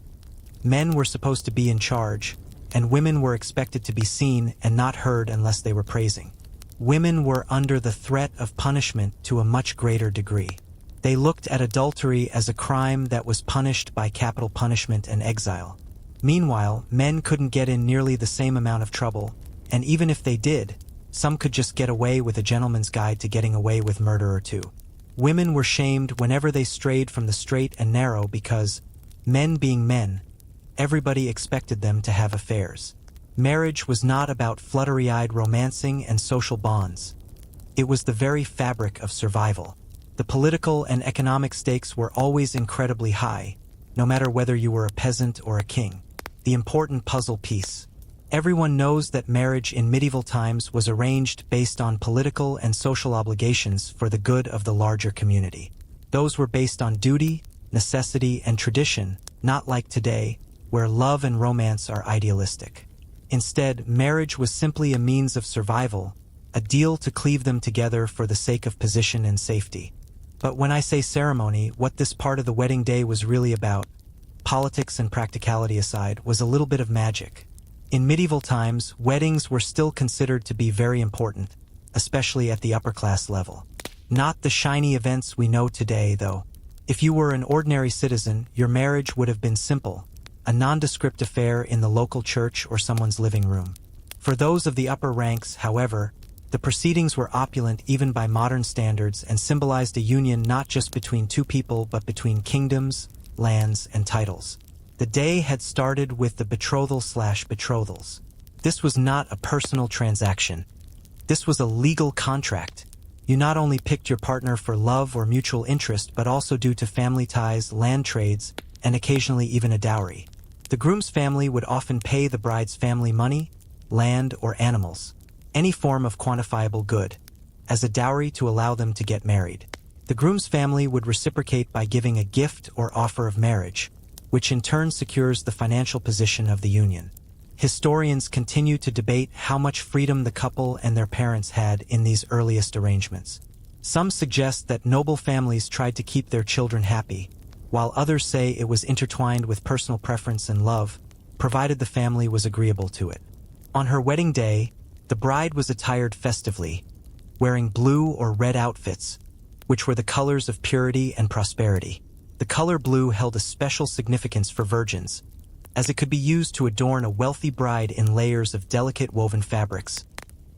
Men were supposed to be in charge, and women were expected to be seen and not heard unless they were praising. Women were under the threat of punishment to a much greater degree. They looked at adultery as a crime that was punished by capital punishment and exile. Meanwhile, men couldn't get in nearly the same amount of trouble, and even if they did, some could just get away with a gentleman's guide to getting away with murder or two. Women were shamed whenever they strayed from the straight and narrow because, men being men, everybody expected them to have affairs. Marriage was not about fluttery-eyed romancing and social bonds. It was the very fabric of survival. The political and economic stakes were always incredibly high, no matter whether you were a peasant or a king. The important puzzle piece. Everyone knows that marriage in medieval times was arranged based on political and social obligations for the good of the larger community. Those were based on duty, necessity, and tradition, not like today, where love and romance are idealistic. Instead, marriage was simply a means of survival, a deal to cleave them together for the sake of position and safety. But when I say ceremony, what this part of the wedding day was really about, politics and practicality aside, was a little bit of magic. In medieval times, weddings were still considered to be very important, especially at the upper class level. Not the shiny events we know today, though. If you were an ordinary citizen, your marriage would have been simple, a nondescript affair in the local church or someone's living room. For those of the upper ranks, however, the proceedings were opulent even by modern standards and symbolized a union not just between two people but between kingdoms, lands, and titles. The day had started with the betrothal/betrothals. This was not a personal transaction. This was a legal contract. You not only picked your partner for love or mutual interest but also due to family ties, land trades, and occasionally even a dowry. The groom's family would often pay the bride's family money, land, or animals, any form of quantifiable good, as a dowry to allow them to get married. The groom's family would reciprocate by giving a gift or offer of marriage, which in turn secures the financial position of the union. Historians continue to debate how much freedom the couple and their parents had in these earliest arrangements. Some suggest that noble families tried to keep their children happy, while others say it was intertwined with personal preference and love, provided the family was agreeable to it. On her wedding day, the bride was attired festively, wearing blue or red outfits, which were the colors of purity and prosperity. The color blue held a special significance for virgins, as it could be used to adorn a wealthy bride in layers of delicate woven fabrics,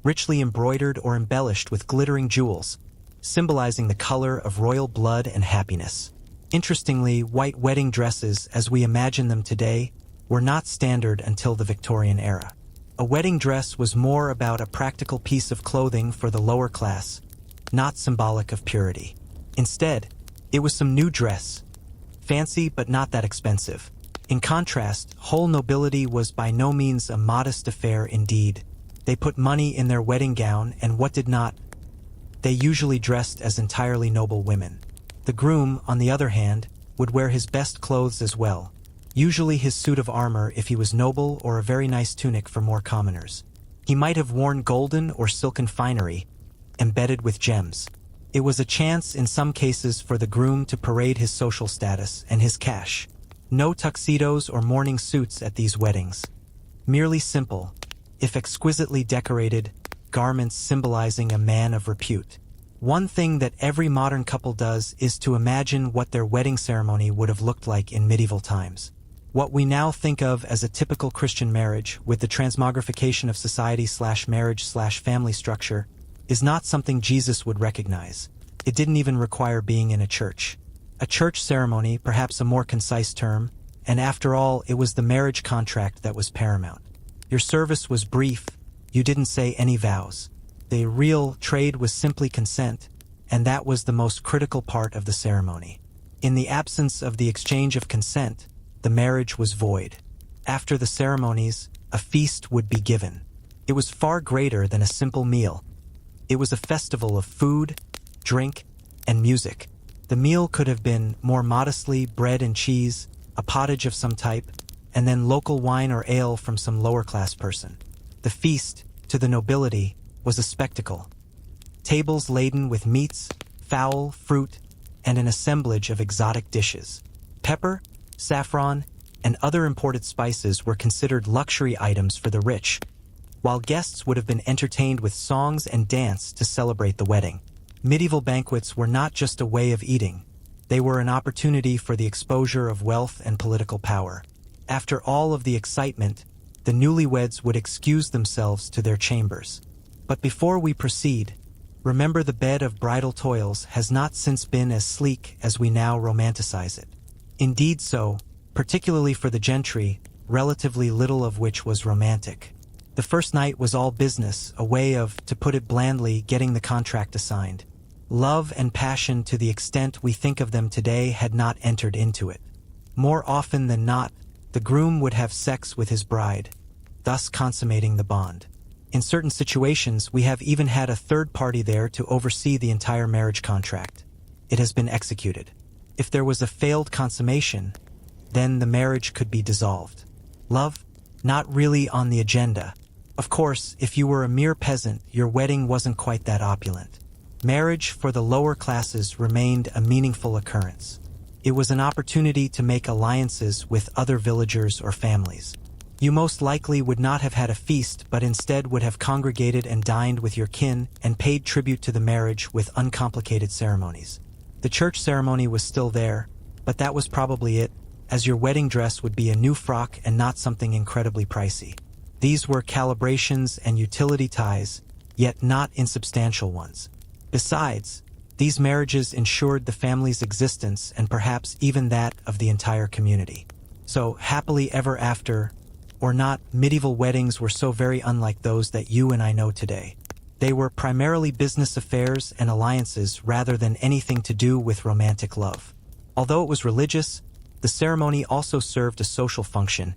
richly embroidered or embellished with glittering jewels, symbolizing the color of royal blood and happiness. Interestingly, white wedding dresses, as we imagine them today, were not standard until the Victorian era. A wedding dress was more about a practical piece of clothing for the lower class, not symbolic of purity. Instead, it was some new dress, fancy but not that expensive. In contrast, whole nobility was by no means a modest affair indeed. They put money in their wedding gown, and what did not? They usually dressed as entirely noble women. The groom, on the other hand, would wear his best clothes as well, usually his suit of armor if he was noble or a very nice tunic for more commoners. He might have worn golden or silken finery, embedded with gems. It was a chance in some cases for the groom to parade his social status and his cash. No tuxedos or mourning suits at these weddings. Merely simple, if exquisitely decorated, garments symbolizing a man of repute. One thing that every modern couple does is to imagine what their wedding ceremony would have looked like in medieval times. What we now think of as a typical Christian marriage, with the transmogrification of society/marriage/family structure, is not something Jesus would recognize. It didn't even require being in a church. A church ceremony, perhaps a more concise term, and after all, it was the marriage contract that was paramount. Your service was brief, you didn't say any vows. The real trade was simply consent, and that was the most critical part of the ceremony. In the absence of the exchange of consent, the marriage was void. After the ceremonies, a feast would be given. It was far greater than a simple meal. It was a festival of food, drink, and music. The meal could have been, more modestly, bread and cheese, a pottage of some type, and then local wine or ale from some lower-class person. The feast, to the nobility, was a spectacle. Tables laden with meats, fowl, fruit, and an assemblage of exotic dishes. Pepper, saffron, and other imported spices were considered luxury items for the rich, while guests would have been entertained with songs and dance to celebrate the wedding. Medieval banquets were not just a way of eating, they were an opportunity for the exposure of wealth and political power. After all of the excitement, the newlyweds would excuse themselves to their chambers. But before we proceed, remember the bed of bridal toils has not since been as sleek as we now romanticize it. Indeed so, particularly for the gentry, relatively little of which was romantic. The first night was all business, a way of, to put it blandly, getting the contract assigned. Love and passion, to the extent we think of them today, had not entered into it. More often than not, the groom would have sex with his bride, thus consummating the bond. In certain situations, we have even had a third party there to oversee the entire marriage contract. It has been executed. If there was a failed consummation, then the marriage could be dissolved. Love? Not really on the agenda. Of course, if you were a mere peasant, your wedding wasn't quite that opulent. Marriage for the lower classes remained a meaningful occurrence. It was an opportunity to make alliances with other villagers or families. You most likely would not have had a feast, but instead would have congregated and dined with your kin and paid tribute to the marriage with uncomplicated ceremonies. The church ceremony was still there, but that was probably it, as your wedding dress would be a new frock and not something incredibly pricey. These were calibrations and utility ties, yet not insubstantial ones. Besides, these marriages ensured the family's existence and perhaps even that of the entire community. So, happily ever after, or not, medieval weddings were so very unlike those that you and I know today. They were primarily business affairs and alliances rather than anything to do with romantic love. Although it was religious, the ceremony also served a social function,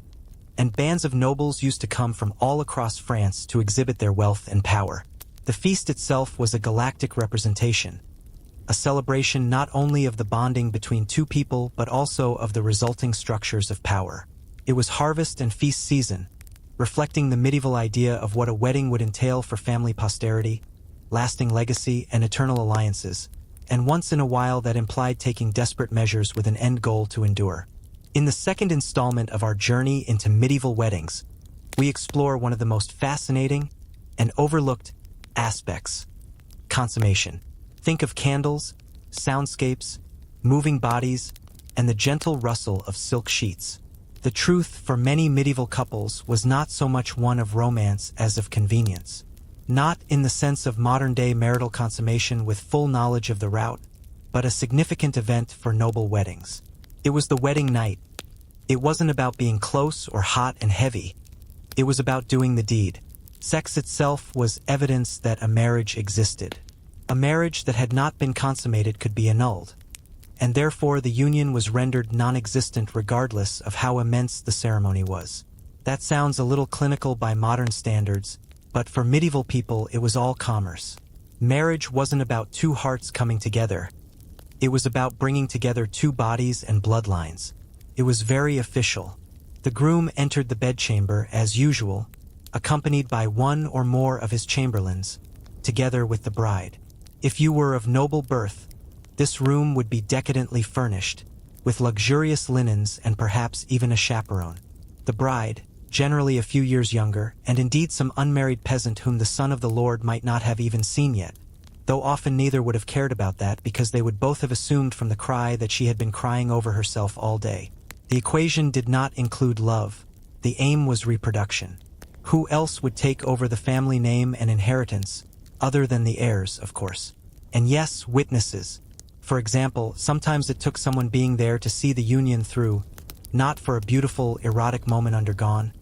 and bands of nobles used to come from all across France to exhibit their wealth and power. The feast itself was a galactic representation, a celebration not only of the bonding between two people but also of the resulting structures of power. It was harvest and feast season, reflecting the medieval idea of what a wedding would entail for family posterity, lasting legacy, and eternal alliances, and once in a while that implied taking desperate measures with an end goal to endure. In the second installment of our journey into medieval weddings, we explore one of the most fascinating and overlooked aspects: consummation. Think of candles, soundscapes, moving bodies, and the gentle rustle of silk sheets. The truth for many medieval couples was not so much one of romance as of convenience. Not in the sense of modern-day marital consummation with full knowledge of the route, but a significant event for noble weddings. It was the wedding night. It wasn't about being close or hot and heavy. It was about doing the deed. Sex itself was evidence that a marriage existed. A marriage that had not been consummated could be annulled, and therefore the union was rendered non-existent regardless of how immense the ceremony was. That sounds a little clinical by modern standards, but for medieval people it was all commerce. Marriage wasn't about two hearts coming together. It was about bringing together two bodies and bloodlines. It was very official. The groom entered the bedchamber as usual, accompanied by one or more of his chamberlains, together with the bride. If you were of noble birth, this room would be decadently furnished, with luxurious linens and perhaps even a chaperone. The bride, generally a few years younger, and indeed some unmarried peasant whom the son of the Lord might not have even seen yet, though often neither would have cared about that because they would both have assumed from the cry that she had been crying over herself all day. The equation did not include love. The aim was reproduction. Who else would take over the family name and inheritance, other than the heirs, of course? And yes, witnesses. For example, sometimes it took someone being there to see the union through, not for a beautiful, erotic moment undergone,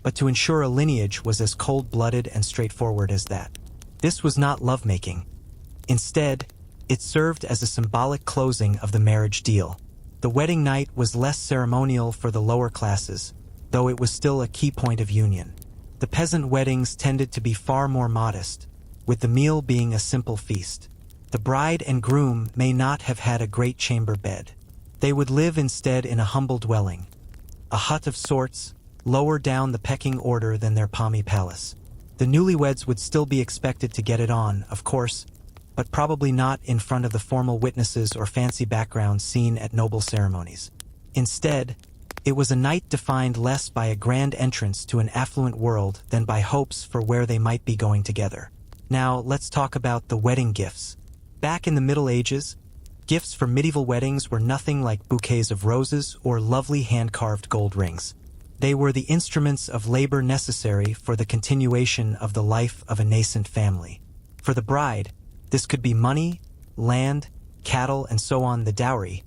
but to ensure a lineage was as cold-blooded and straightforward as that. This was not lovemaking. Instead, it served as a symbolic closing of the marriage deal. The wedding night was less ceremonial for the lower classes, though it was still a key point of union. The peasant weddings tended to be far more modest, with the meal being a simple feast. The bride and groom may not have had a great chamber bed. They would live instead in a humble dwelling, a hut of sorts, lower down the pecking order than their palmy palace. The newlyweds would still be expected to get it on, of course, but probably not in front of the formal witnesses or fancy backgrounds seen at noble ceremonies. Instead, it was a night defined less by a grand entrance to an affluent world than by hopes for where they might be going together. Now, let's talk about the wedding gifts. Back in the Middle Ages, gifts for medieval weddings were nothing like bouquets of roses or lovely hand-carved gold rings. They were the instruments of labor necessary for the continuation of the life of a nascent family. For the bride, this could be money, land, cattle, and so on, the dowry,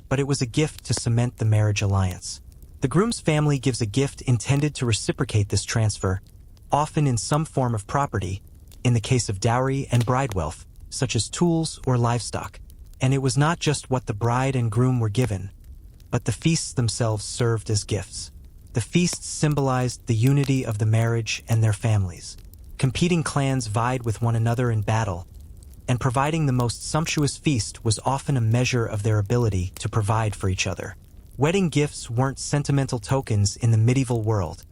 but it was a gift to cement the marriage alliance. The groom's family gives a gift intended to reciprocate this transfer, often in some form of property, in the case of dowry and bride wealth, such as tools or livestock. And it was not just what the bride and groom were given, but the feasts themselves served as gifts. The feasts symbolized the unity of the marriage and their families. Competing clans vied with one another in battle, and providing the most sumptuous feast was often a measure of their ability to provide for each other. Wedding gifts weren't sentimental tokens in the medieval world.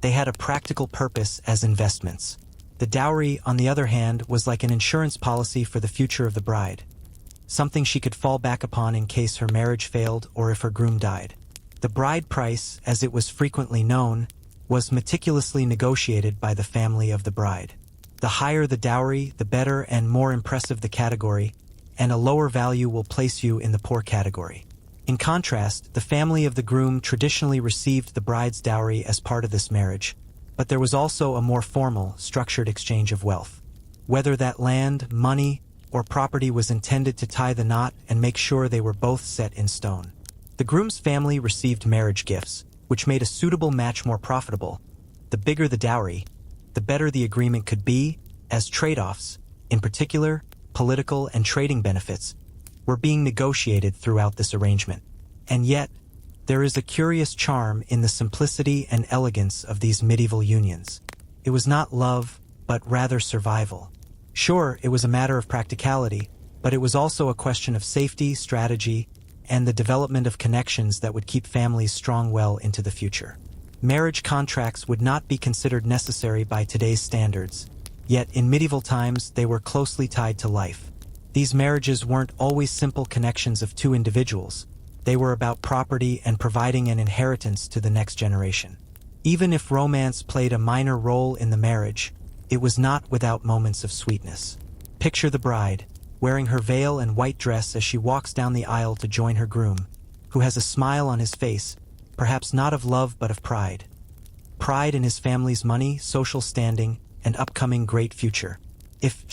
They had a practical purpose as investments. The dowry, on the other hand, was like an insurance policy for the future of the bride, something she could fall back upon in case her marriage failed or if her groom died. The bride price, as it was frequently known, was meticulously negotiated by the family of the bride. The higher the dowry, the better and more impressive the category, and a lower value will place you in the poor category. In contrast, the family of the groom traditionally received the bride's dowry as part of this marriage, but there was also a more formal, structured exchange of wealth. Whether that land, money, or property was intended to tie the knot and make sure they were both set in stone. The groom's family received marriage gifts, which made a suitable match more profitable. The bigger the dowry, the better the agreement could be, as trade-offs, in particular, political and trading benefits, were being negotiated throughout this arrangement. And yet, there is a curious charm in the simplicity and elegance of these medieval unions. It was not love, but rather survival. Sure, it was a matter of practicality, but it was also a question of safety, strategy, and the development of connections that would keep families strong well into the future. Marriage contracts would not be considered necessary by today's standards, yet in medieval times they were closely tied to life. These marriages weren't always simple connections of two individuals. They were about property and providing an inheritance to the next generation. Even if romance played a minor role in the marriage, it was not without moments of sweetness. Picture the bride, wearing her veil and white dress as she walks down the aisle to join her groom, who has a smile on his face, perhaps not of love but of pride. Pride in his family's money, social standing, and upcoming great future. If,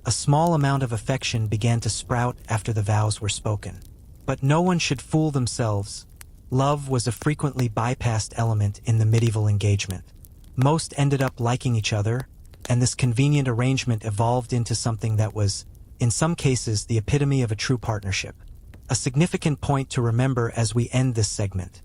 a small amount of affection began to sprout after the vows were spoken. But no one should fool themselves. Love was a frequently bypassed element in the medieval engagement. Most ended up liking each other, and this convenient arrangement evolved into something that was, in some cases, the epitome of a true partnership. A significant point to remember as we end this segment.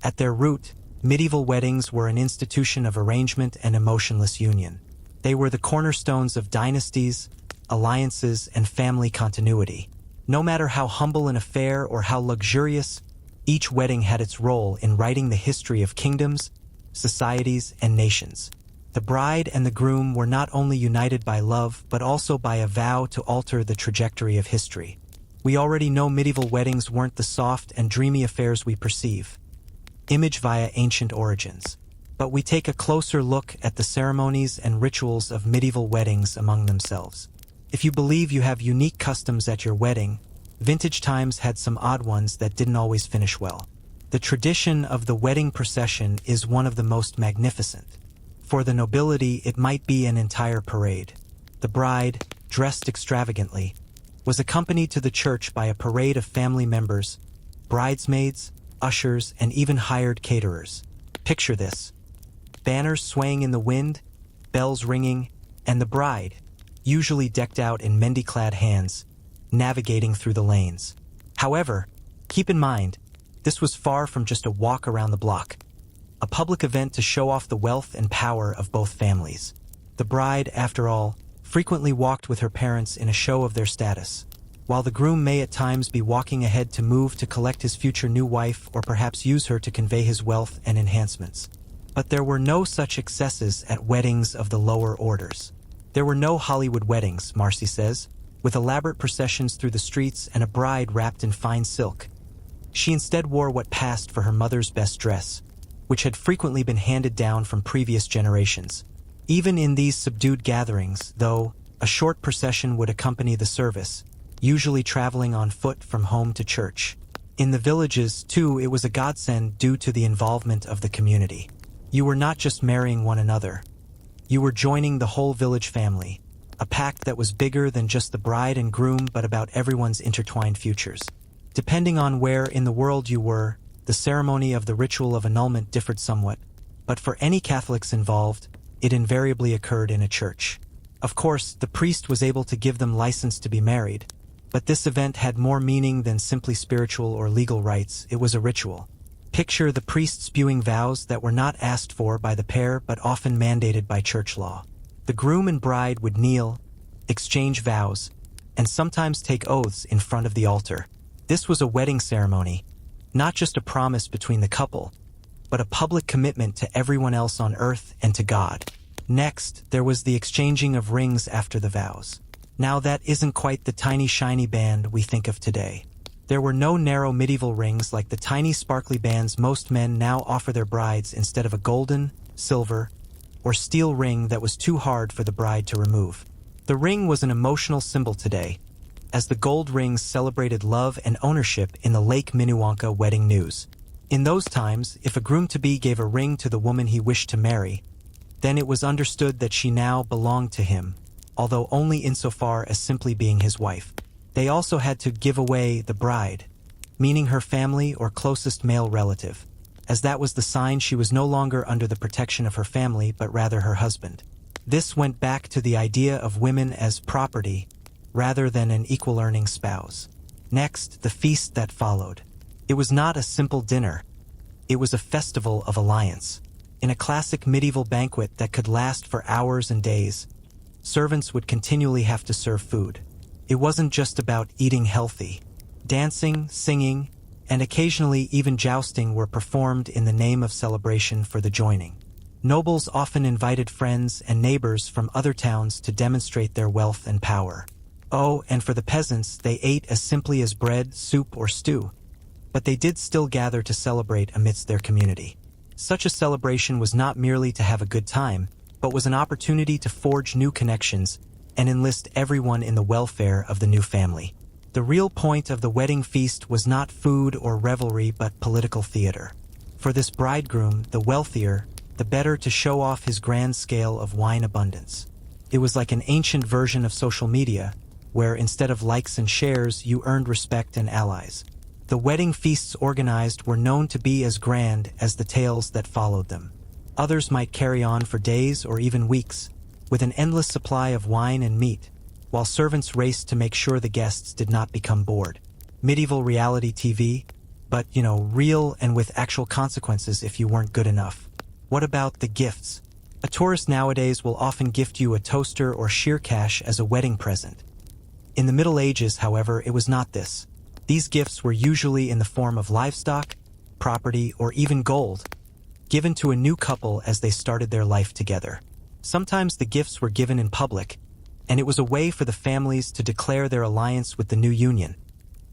At their root, medieval weddings were an institution of arrangement and emotionless union. They were the cornerstones of dynasties, alliances, and family continuity. No matter how humble an affair or how luxurious, each wedding had its role in writing the history of kingdoms, societies, and nations. The bride and the groom were not only united by love but also by a vow to alter the trajectory of history. We already know medieval weddings weren't the soft and dreamy affairs we perceive, image via ancient origins. But we take a closer look at the ceremonies and rituals of medieval weddings among themselves. If you believe you have unique customs at your wedding, vintage times had some odd ones that didn't always finish well. The tradition of the wedding procession is one of the most magnificent. For the nobility, it might be an entire parade. The bride, dressed extravagantly, was accompanied to the church by a parade of family members, bridesmaids, ushers, and even hired caterers. Picture this: banners swaying in the wind, bells ringing, and the bride, usually decked out in mehndi-clad hands, navigating through the lanes. However, keep in mind, this was far from just a walk around the block, a public event to show off the wealth and power of both families. The bride, after all, frequently walked with her parents in a show of their status, while the groom may at times be walking ahead to move to collect his future new wife or perhaps use her to convey his wealth and enhancements. But there were no such excesses at weddings of the lower orders. There were no Hollywood weddings, Marcy says, with elaborate processions through the streets and a bride wrapped in fine silk. She instead wore what passed for her mother's best dress, which had frequently been handed down from previous generations. Even in these subdued gatherings, though, a short procession would accompany the service, usually traveling on foot from home to church. In the villages, too, it was a godsend due to the involvement of the community. You were not just marrying one another. You were joining the whole village family, a pact that was bigger than just the bride and groom but about everyone's intertwined futures. Depending on where in the world you were, the ceremony of the ritual of annulment differed somewhat, but for any Catholics involved, it invariably occurred in a church. Of course, the priest was able to give them license to be married, but this event had more meaning than simply spiritual or legal rites. It was a ritual. Picture the priest spewing vows that were not asked for by the pair but often mandated by church law. The groom and bride would kneel, exchange vows, and sometimes take oaths in front of the altar. This was a wedding ceremony, not just a promise between the couple, but a public commitment to everyone else on earth and to God. Next, there was the exchanging of rings after the vows. Now that isn't quite the tiny shiny band we think of today. There were no narrow medieval rings like the tiny sparkly bands most men now offer their brides instead of a golden, silver, or steel ring that was too hard for the bride to remove. The ring was an emotional symbol today, as the gold rings celebrated love and ownership in the Lake Minnewanka wedding news. In those times, if a groom-to-be gave a ring to the woman he wished to marry, then it was understood that she now belonged to him, although only insofar as simply being his wife. They also had to give away the bride, meaning her family or closest male relative, as that was the sign she was no longer under the protection of her family but rather her husband. This went back to the idea of women as property rather than an equal-earning spouse. Next, the feast that followed. It was not a simple dinner. It was a festival of alliance. In a classic medieval banquet that could last for hours and days, servants would continually have to serve food. It wasn't just about eating healthy. Dancing, singing, and occasionally even jousting were performed in the name of celebration for the joining. Nobles often invited friends and neighbors from other towns to demonstrate their wealth and power. Oh, and for the peasants, they ate as simply as bread, soup, or stew. But they did still gather to celebrate amidst their community. Such a celebration was not merely to have a good time, but was an opportunity to forge new connections and enlist everyone in the welfare of the new family. The real point of the wedding feast was not food or revelry but political theater. For this bridegroom, the wealthier, the better to show off his grand scale of wine abundance. It was like an ancient version of social media, where instead of likes and shares, you earned respect and allies. The wedding feasts organized were known to be as grand as the tales that followed them. Others might carry on for days or even weeks, with an endless supply of wine and meat, while servants raced to make sure the guests did not become bored. Medieval reality TV, but, real and with actual consequences if you weren't good enough. What about the gifts? A tourist nowadays will often gift you a toaster or sheer cash as a wedding present. In the Middle Ages, however, it was not this. These gifts were usually in the form of livestock, property, or even gold, given to a new couple as they started their life together. Sometimes the gifts were given in public, and it was a way for the families to declare their alliance with the new union,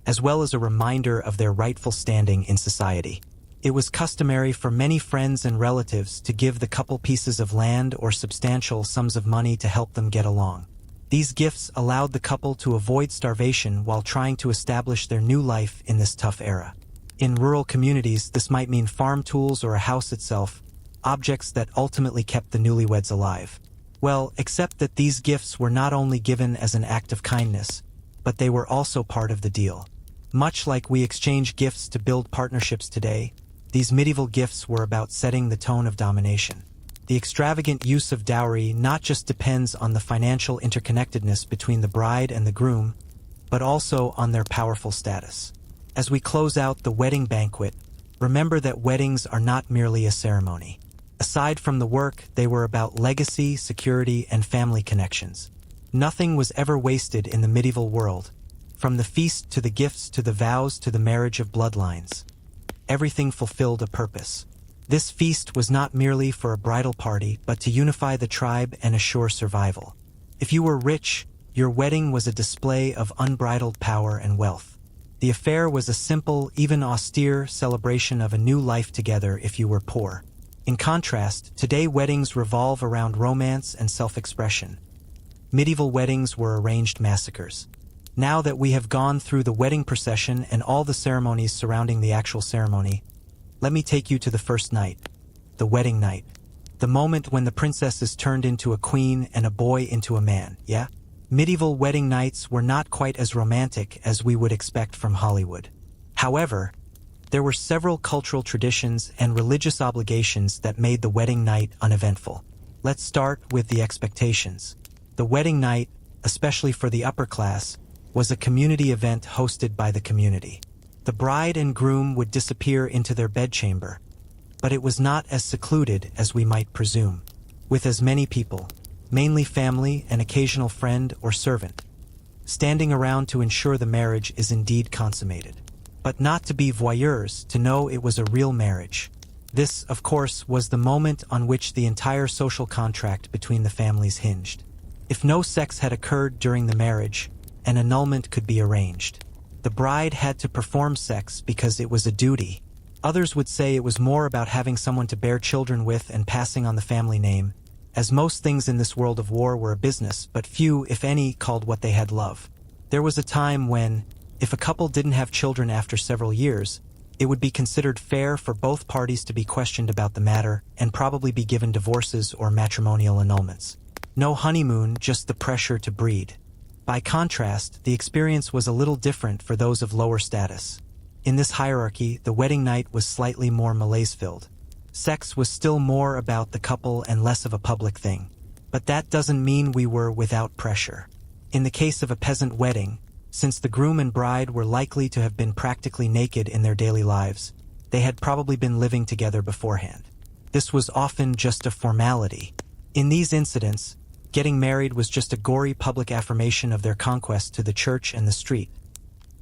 as well as a reminder of their rightful standing in society. It was customary for many friends and relatives to give the couple pieces of land or substantial sums of money to help them get along. These gifts allowed the couple to avoid starvation while trying to establish their new life in this tough era. In rural communities, this might mean farm tools or a house itself, objects that ultimately kept the newlyweds alive. Well, except that these gifts were not only given as an act of kindness, but they were also part of the deal. Much like we exchange gifts to build partnerships today, these medieval gifts were about setting the tone of domination. The extravagant use of dowry not just depends on the financial interconnectedness between the bride and the groom, but also on their powerful status. As we close out the wedding banquet, remember that weddings are not merely a ceremony. Aside from the work, they were about legacy, security, and family connections. Nothing was ever wasted in the medieval world, from the feast to the gifts to the vows to the marriage of bloodlines. Everything fulfilled a purpose. This feast was not merely for a bridal party, but to unify the tribe and assure survival. If you were rich, your wedding was a display of unbridled power and wealth. The affair was a simple, even austere, celebration of a new life together if you were poor. In contrast, today weddings revolve around romance and self-expression. Medieval weddings were arranged massacres. Now that we have gone through the wedding procession and all the ceremonies surrounding the actual ceremony, let me take you to the first night, the wedding night. The moment when the princess is turned into a queen and a boy into a man, yeah? Medieval wedding nights were not quite as romantic as we would expect from Hollywood. However, there were several cultural traditions and religious obligations that made the wedding night uneventful. Let's start with the expectations. The wedding night, especially for the upper class, was a community event hosted by the community. The bride and groom would disappear into their bedchamber, but it was not as secluded as we might presume, with as many people, mainly family, an occasional friend or servant, standing around to ensure the marriage is indeed consummated. But not to be voyeurs, to know it was a real marriage. This, of course, was the moment on which the entire social contract between the families hinged. If no sex had occurred during the marriage, an annulment could be arranged. The bride had to perform sex because it was a duty. Others would say it was more about having someone to bear children with and passing on the family name, as most things in this world of war were a business, but few, if any, called what they had love. There was a time when, if a couple didn't have children after several years, it would be considered fair for both parties to be questioned about the matter and probably be given divorces or matrimonial annulments. No honeymoon, just the pressure to breed. By contrast, the experience was a little different for those of lower status. In this hierarchy, the wedding night was slightly more malaise-filled. Sex was still more about the couple and less of a public thing. But that doesn't mean we were without pressure. In the case of a peasant wedding, since the groom and bride were likely to have been practically naked in their daily lives, they had probably been living together beforehand. This was often just a formality. In these incidents, getting married was just a gory public affirmation of their conquest to the church and the street.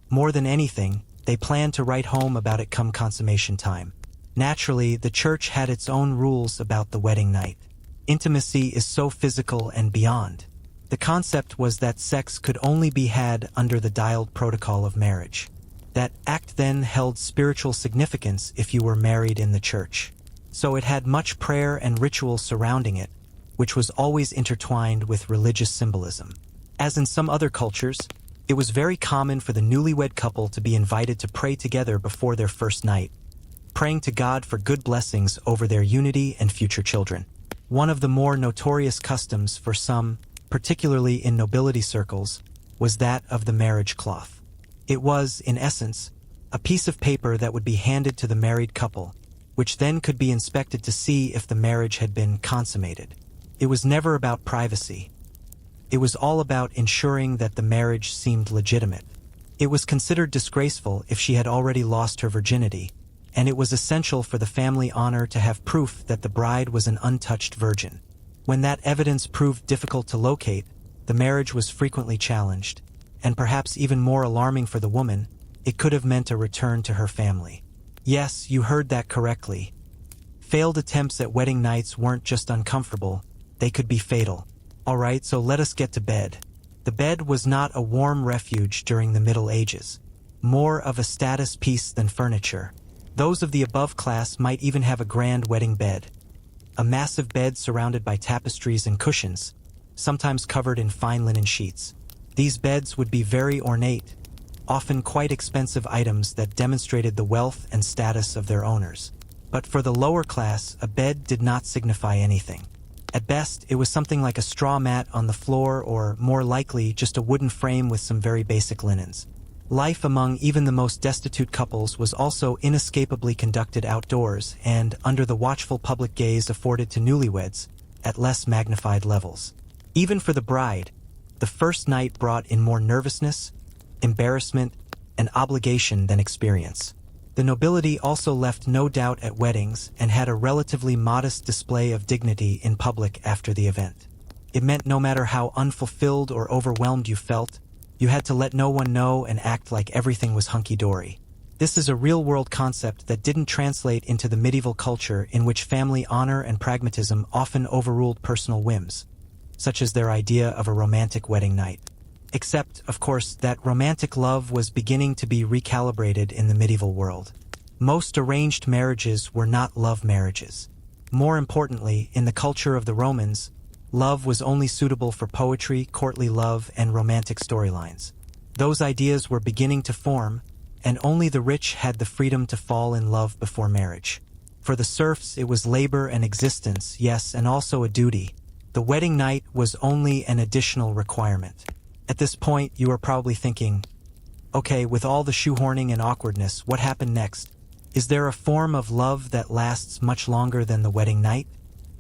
More than anything, they planned to write home about it come consummation time. Naturally, the church had its own rules about the wedding night. Intimacy is so physical and beyond. The concept was that sex could only be had under the dialed protocol of marriage. That act then held spiritual significance if you were married in the church. So it had much prayer and ritual surrounding it, which was always intertwined with religious symbolism. As in some other cultures, it was very common for the newlywed couple to be invited to pray together before their first night, praying to God for good blessings over their unity and future children. One of the more notorious customs for some, particularly in nobility circles, was that of the marriage cloth. It was, in essence, a piece of paper that would be handed to the married couple, which then could be inspected to see if the marriage had been consummated. It was never about privacy. It was all about ensuring that the marriage seemed legitimate. It was considered disgraceful if she had already lost her virginity, and it was essential for the family honor to have proof that the bride was an untouched virgin. When that evidence proved difficult to locate, the marriage was frequently challenged, and perhaps even more alarming for the woman, it could have meant a return to her family. Yes, you heard that correctly. Failed attempts at wedding nights weren't just uncomfortable, they could be fatal. Alright, so let us get to bed. The bed was not a warm refuge during the Middle Ages, more of a status piece than furniture. Those of the above class might even have a grand wedding bed. A massive bed surrounded by tapestries and cushions, sometimes covered in fine linen sheets. These beds would be very ornate, often quite expensive items that demonstrated the wealth and status of their owners. But for the lower class, a bed did not signify anything. At best, it was something like a straw mat on the floor, or more likely, just a wooden frame with some very basic linens. Life among even the most destitute couples was also inescapably conducted outdoors and under the watchful public gaze afforded to newlyweds, at less magnified levels. Even for the bride, the first night brought in more nervousness, embarrassment, and obligation than experience. The nobility also left no doubt at weddings and had a relatively modest display of dignity in public after the event. It meant no matter how unfulfilled or overwhelmed you felt, you had to let no one know and act like everything was hunky-dory. This is a real-world concept that didn't translate into the medieval culture in which family honor and pragmatism often overruled personal whims, such as their idea of a romantic wedding night. Except, of course, that romantic love was beginning to be recalibrated in the medieval world. Most arranged marriages were not love marriages. More importantly, in the culture of the Romans, love was only suitable for poetry, courtly love, and romantic storylines. Those ideas were beginning to form, and only the rich had the freedom to fall in love before marriage. For the serfs, it was labor and existence, yes, and also a duty. The wedding night was only an additional requirement. At this point, you are probably thinking, okay, with all the shoehorning and awkwardness, what happened next? Is there a form of love that lasts much longer than the wedding night?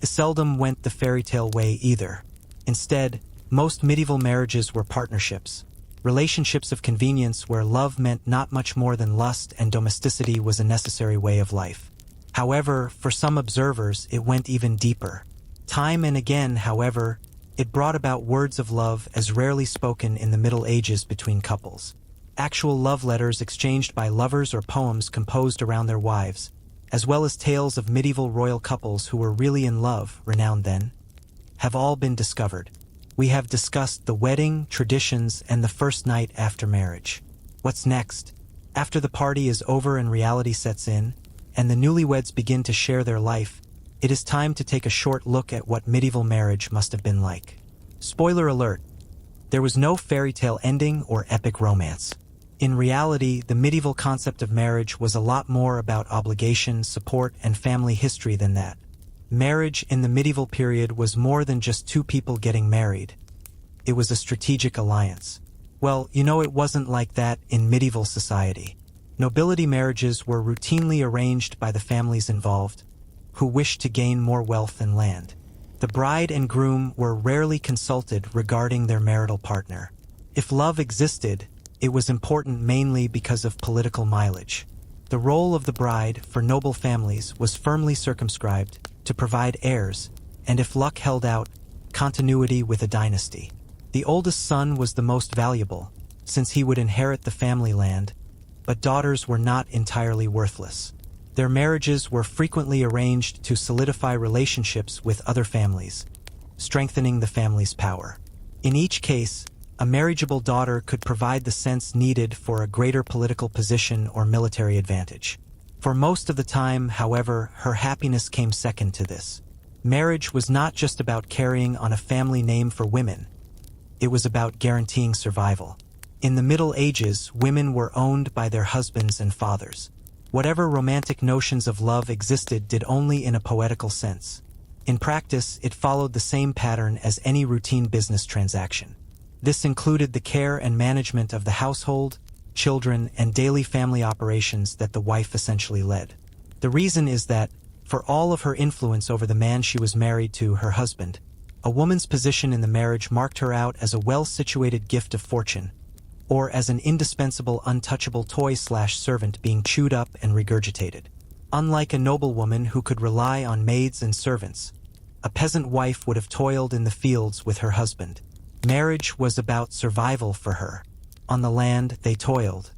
It seldom went the fairy tale way either. Instead, most medieval marriages were partnerships. Relationships of convenience where love meant not much more than lust and domesticity was a necessary way of life. However, for some observers, it went even deeper. Time and again, however, it brought about words of love as rarely spoken in the Middle Ages between couples. Actual love letters exchanged by lovers or poems composed around their wives, as well as tales of medieval royal couples who were really in love, renowned then, have all been discovered. We have discussed the wedding, traditions, and the first night after marriage. What's next? After the party is over and reality sets in, and the newlyweds begin to share their life, it is time to take a short look at what medieval marriage must have been like. Spoiler alert, there was no fairy tale ending or epic romance. In reality, the medieval concept of marriage was a lot more about obligation, support, and family history than that. Marriage in the medieval period was more than just two people getting married. It was a strategic alliance. Well, it wasn't like that in medieval society. Nobility marriages were routinely arranged by the families involved, who wished to gain more wealth and land. The bride and groom were rarely consulted regarding their marital partner. If love existed, it was important mainly because of political mileage. The role of the bride, for noble families, was firmly circumscribed to provide heirs, and if luck held out, continuity with a dynasty. The oldest son was the most valuable, since he would inherit the family land, but daughters were not entirely worthless. Their marriages were frequently arranged to solidify relationships with other families, strengthening the family's power. In each case, a marriageable daughter could provide the sense needed for a greater political position or military advantage. For most of the time, however, her happiness came second to this. Marriage was not just about carrying on a family name for women. It was about guaranteeing survival. In the Middle Ages, women were owned by their husbands and fathers. Whatever romantic notions of love existed did only in a poetical sense. In practice, it followed the same pattern as any routine business transaction. This included the care and management of the household, children, and daily family operations that the wife essentially led. The reason is that, for all of her influence over the man she was married to, her husband, a woman's position in the marriage marked her out as a well-situated gift of fortune, or as an indispensable untouchable toy/servant being chewed up and regurgitated. Unlike a noblewoman who could rely on maids and servants, a peasant wife would have toiled in the fields with her husband. Marriage was about survival for her. On the land, they toiled.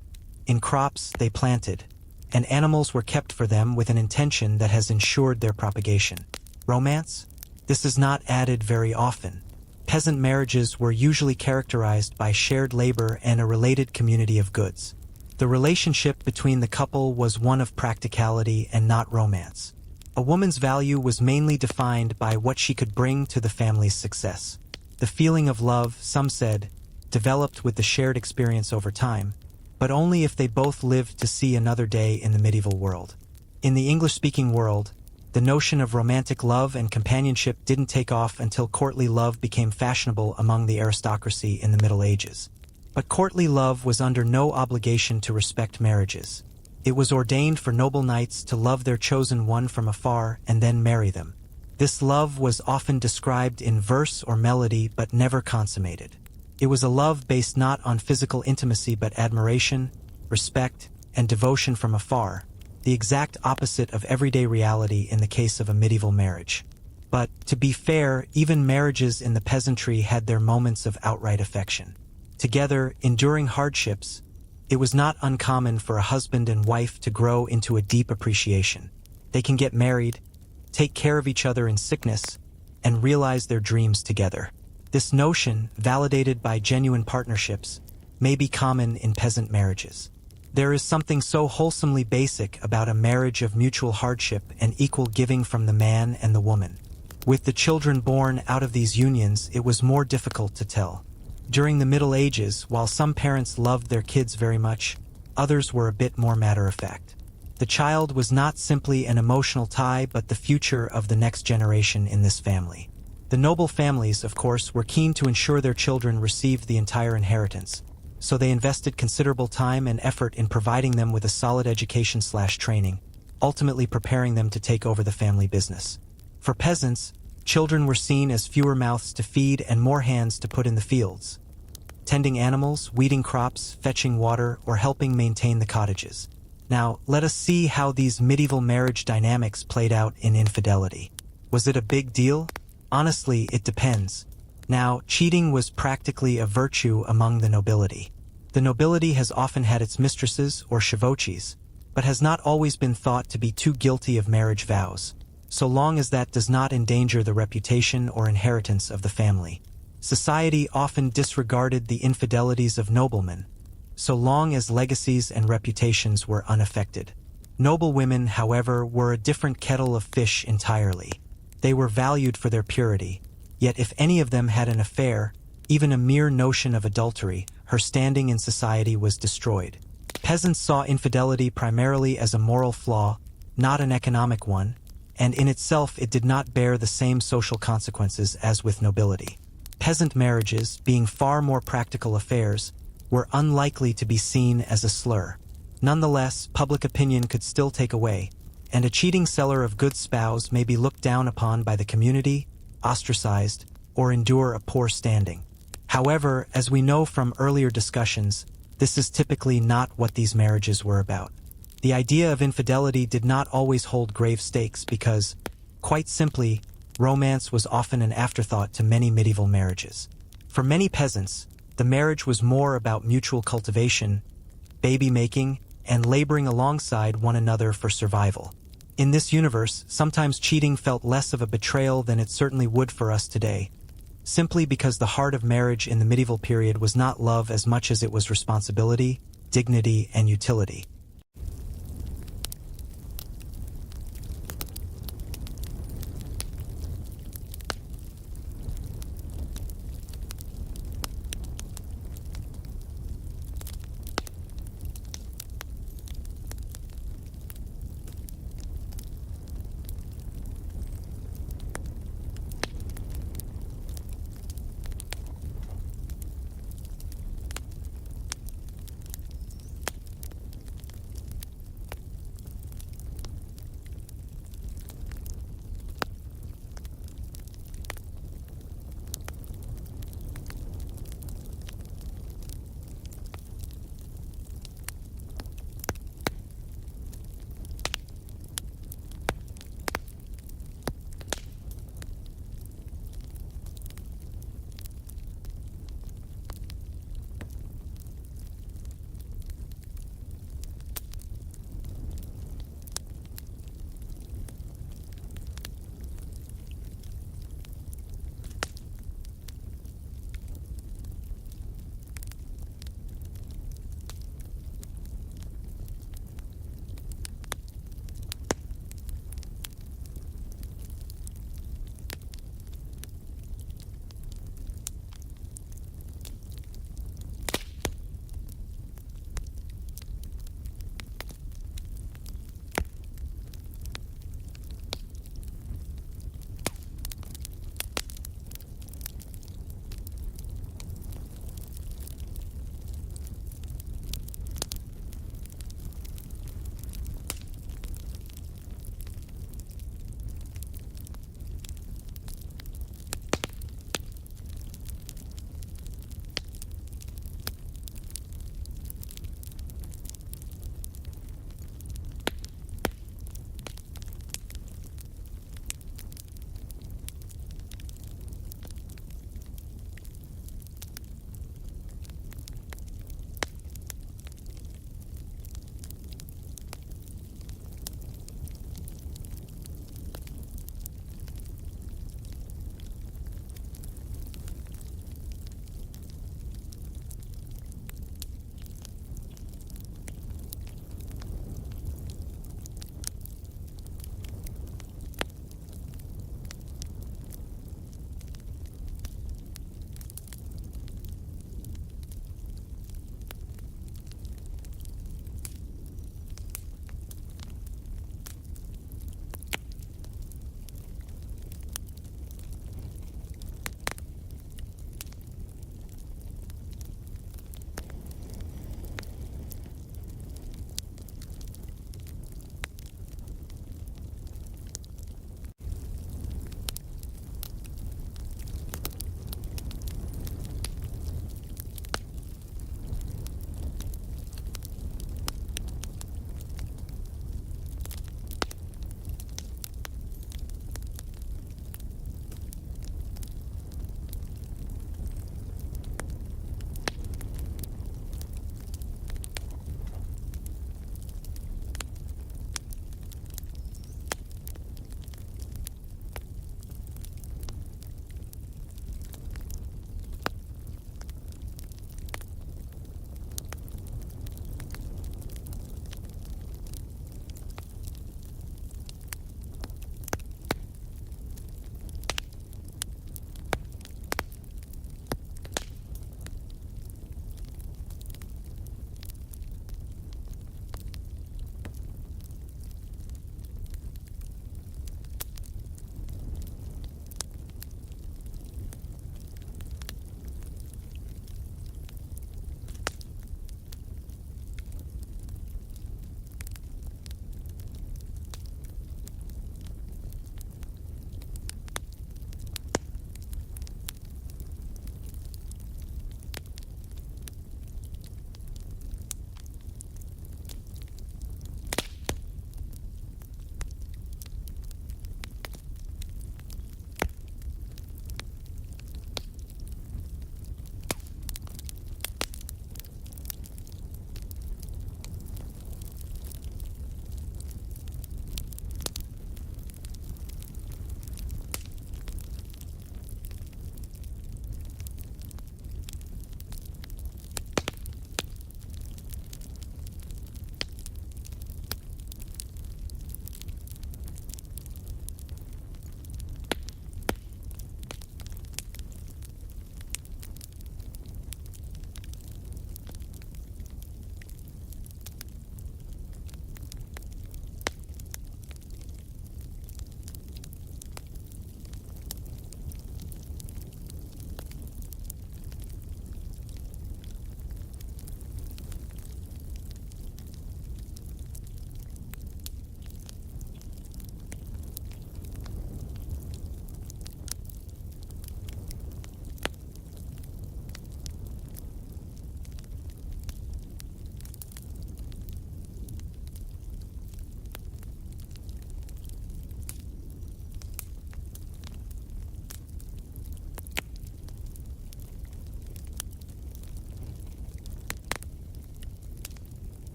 In crops, they planted. And animals were kept for them with an intention that has ensured their propagation. Romance? This is not added very often. Peasant marriages were usually characterized by shared labor and a related community of goods. The relationship between the couple was one of practicality and not romance. A woman's value was mainly defined by what she could bring to the family's success. The feeling of love, some said, developed with the shared experience over time, but only if they both lived to see another day in the medieval world. In the English-speaking world, the notion of romantic love and companionship didn't take off until courtly love became fashionable among the aristocracy in the Middle Ages. But courtly love was under no obligation to respect marriages. It was ordained for noble knights to love their chosen one from afar and then marry them. This love was often described in verse or melody but never consummated. It was a love based not on physical intimacy but admiration, respect, and devotion from afar, the exact opposite of everyday reality in the case of a medieval marriage. But, to be fair, even marriages in the peasantry had their moments of outright affection. Together, enduring hardships, it was not uncommon for a husband and wife to grow into a deep appreciation. They can get married, take care of each other in sickness, and realize their dreams together. This notion, validated by genuine partnerships, may be common in peasant marriages. There is something so wholesomely basic about a marriage of mutual hardship and equal giving from the man and the woman. With the children born out of these unions, it was more difficult to tell. During the Middle Ages, while some parents loved their kids very much, others were a bit more matter-of-fact. The child was not simply an emotional tie but the future of the next generation in this family. The noble families, of course, were keen to ensure their children received the entire inheritance, so they invested considerable time and effort in providing them with a solid education/training, ultimately preparing them to take over the family business. For peasants, children were seen as fewer mouths to feed and more hands to put in the fields, tending animals, weeding crops, fetching water, or helping maintain the cottages. Now, let us see how these medieval marriage dynamics played out in infidelity. Was it a big deal? Honestly, it depends. Now, cheating was practically a virtue among the nobility. The nobility has often had its mistresses, or chevauchés, but has not always been thought to be too guilty of marriage vows, so long as that does not endanger the reputation or inheritance of the family. Society often disregarded the infidelities of noblemen, so long as legacies and reputations were unaffected. Noble women, however, were a different kettle of fish entirely. They were valued for their purity, yet if any of them had an affair, even a mere notion of adultery, her standing in society was destroyed. Peasants saw infidelity primarily as a moral flaw, not an economic one, and in itself it did not bear the same social consequences as with nobility. Peasant marriages, being far more practical affairs, were unlikely to be seen as a slur. Nonetheless, public opinion could still take away, and a cheating seller of good spouse may be looked down upon by the community, ostracized, or endure a poor standing. However, as we know from earlier discussions, this is typically not what these marriages were about. The idea of infidelity did not always hold grave stakes because, quite simply, romance was often an afterthought to many medieval marriages. For many peasants, the marriage was more about mutual cultivation, baby-making, and laboring alongside one another for survival. In this universe, sometimes cheating felt less of a betrayal than it certainly would for us today, simply because the heart of marriage in the medieval period was not love as much as it was responsibility, dignity, and utility.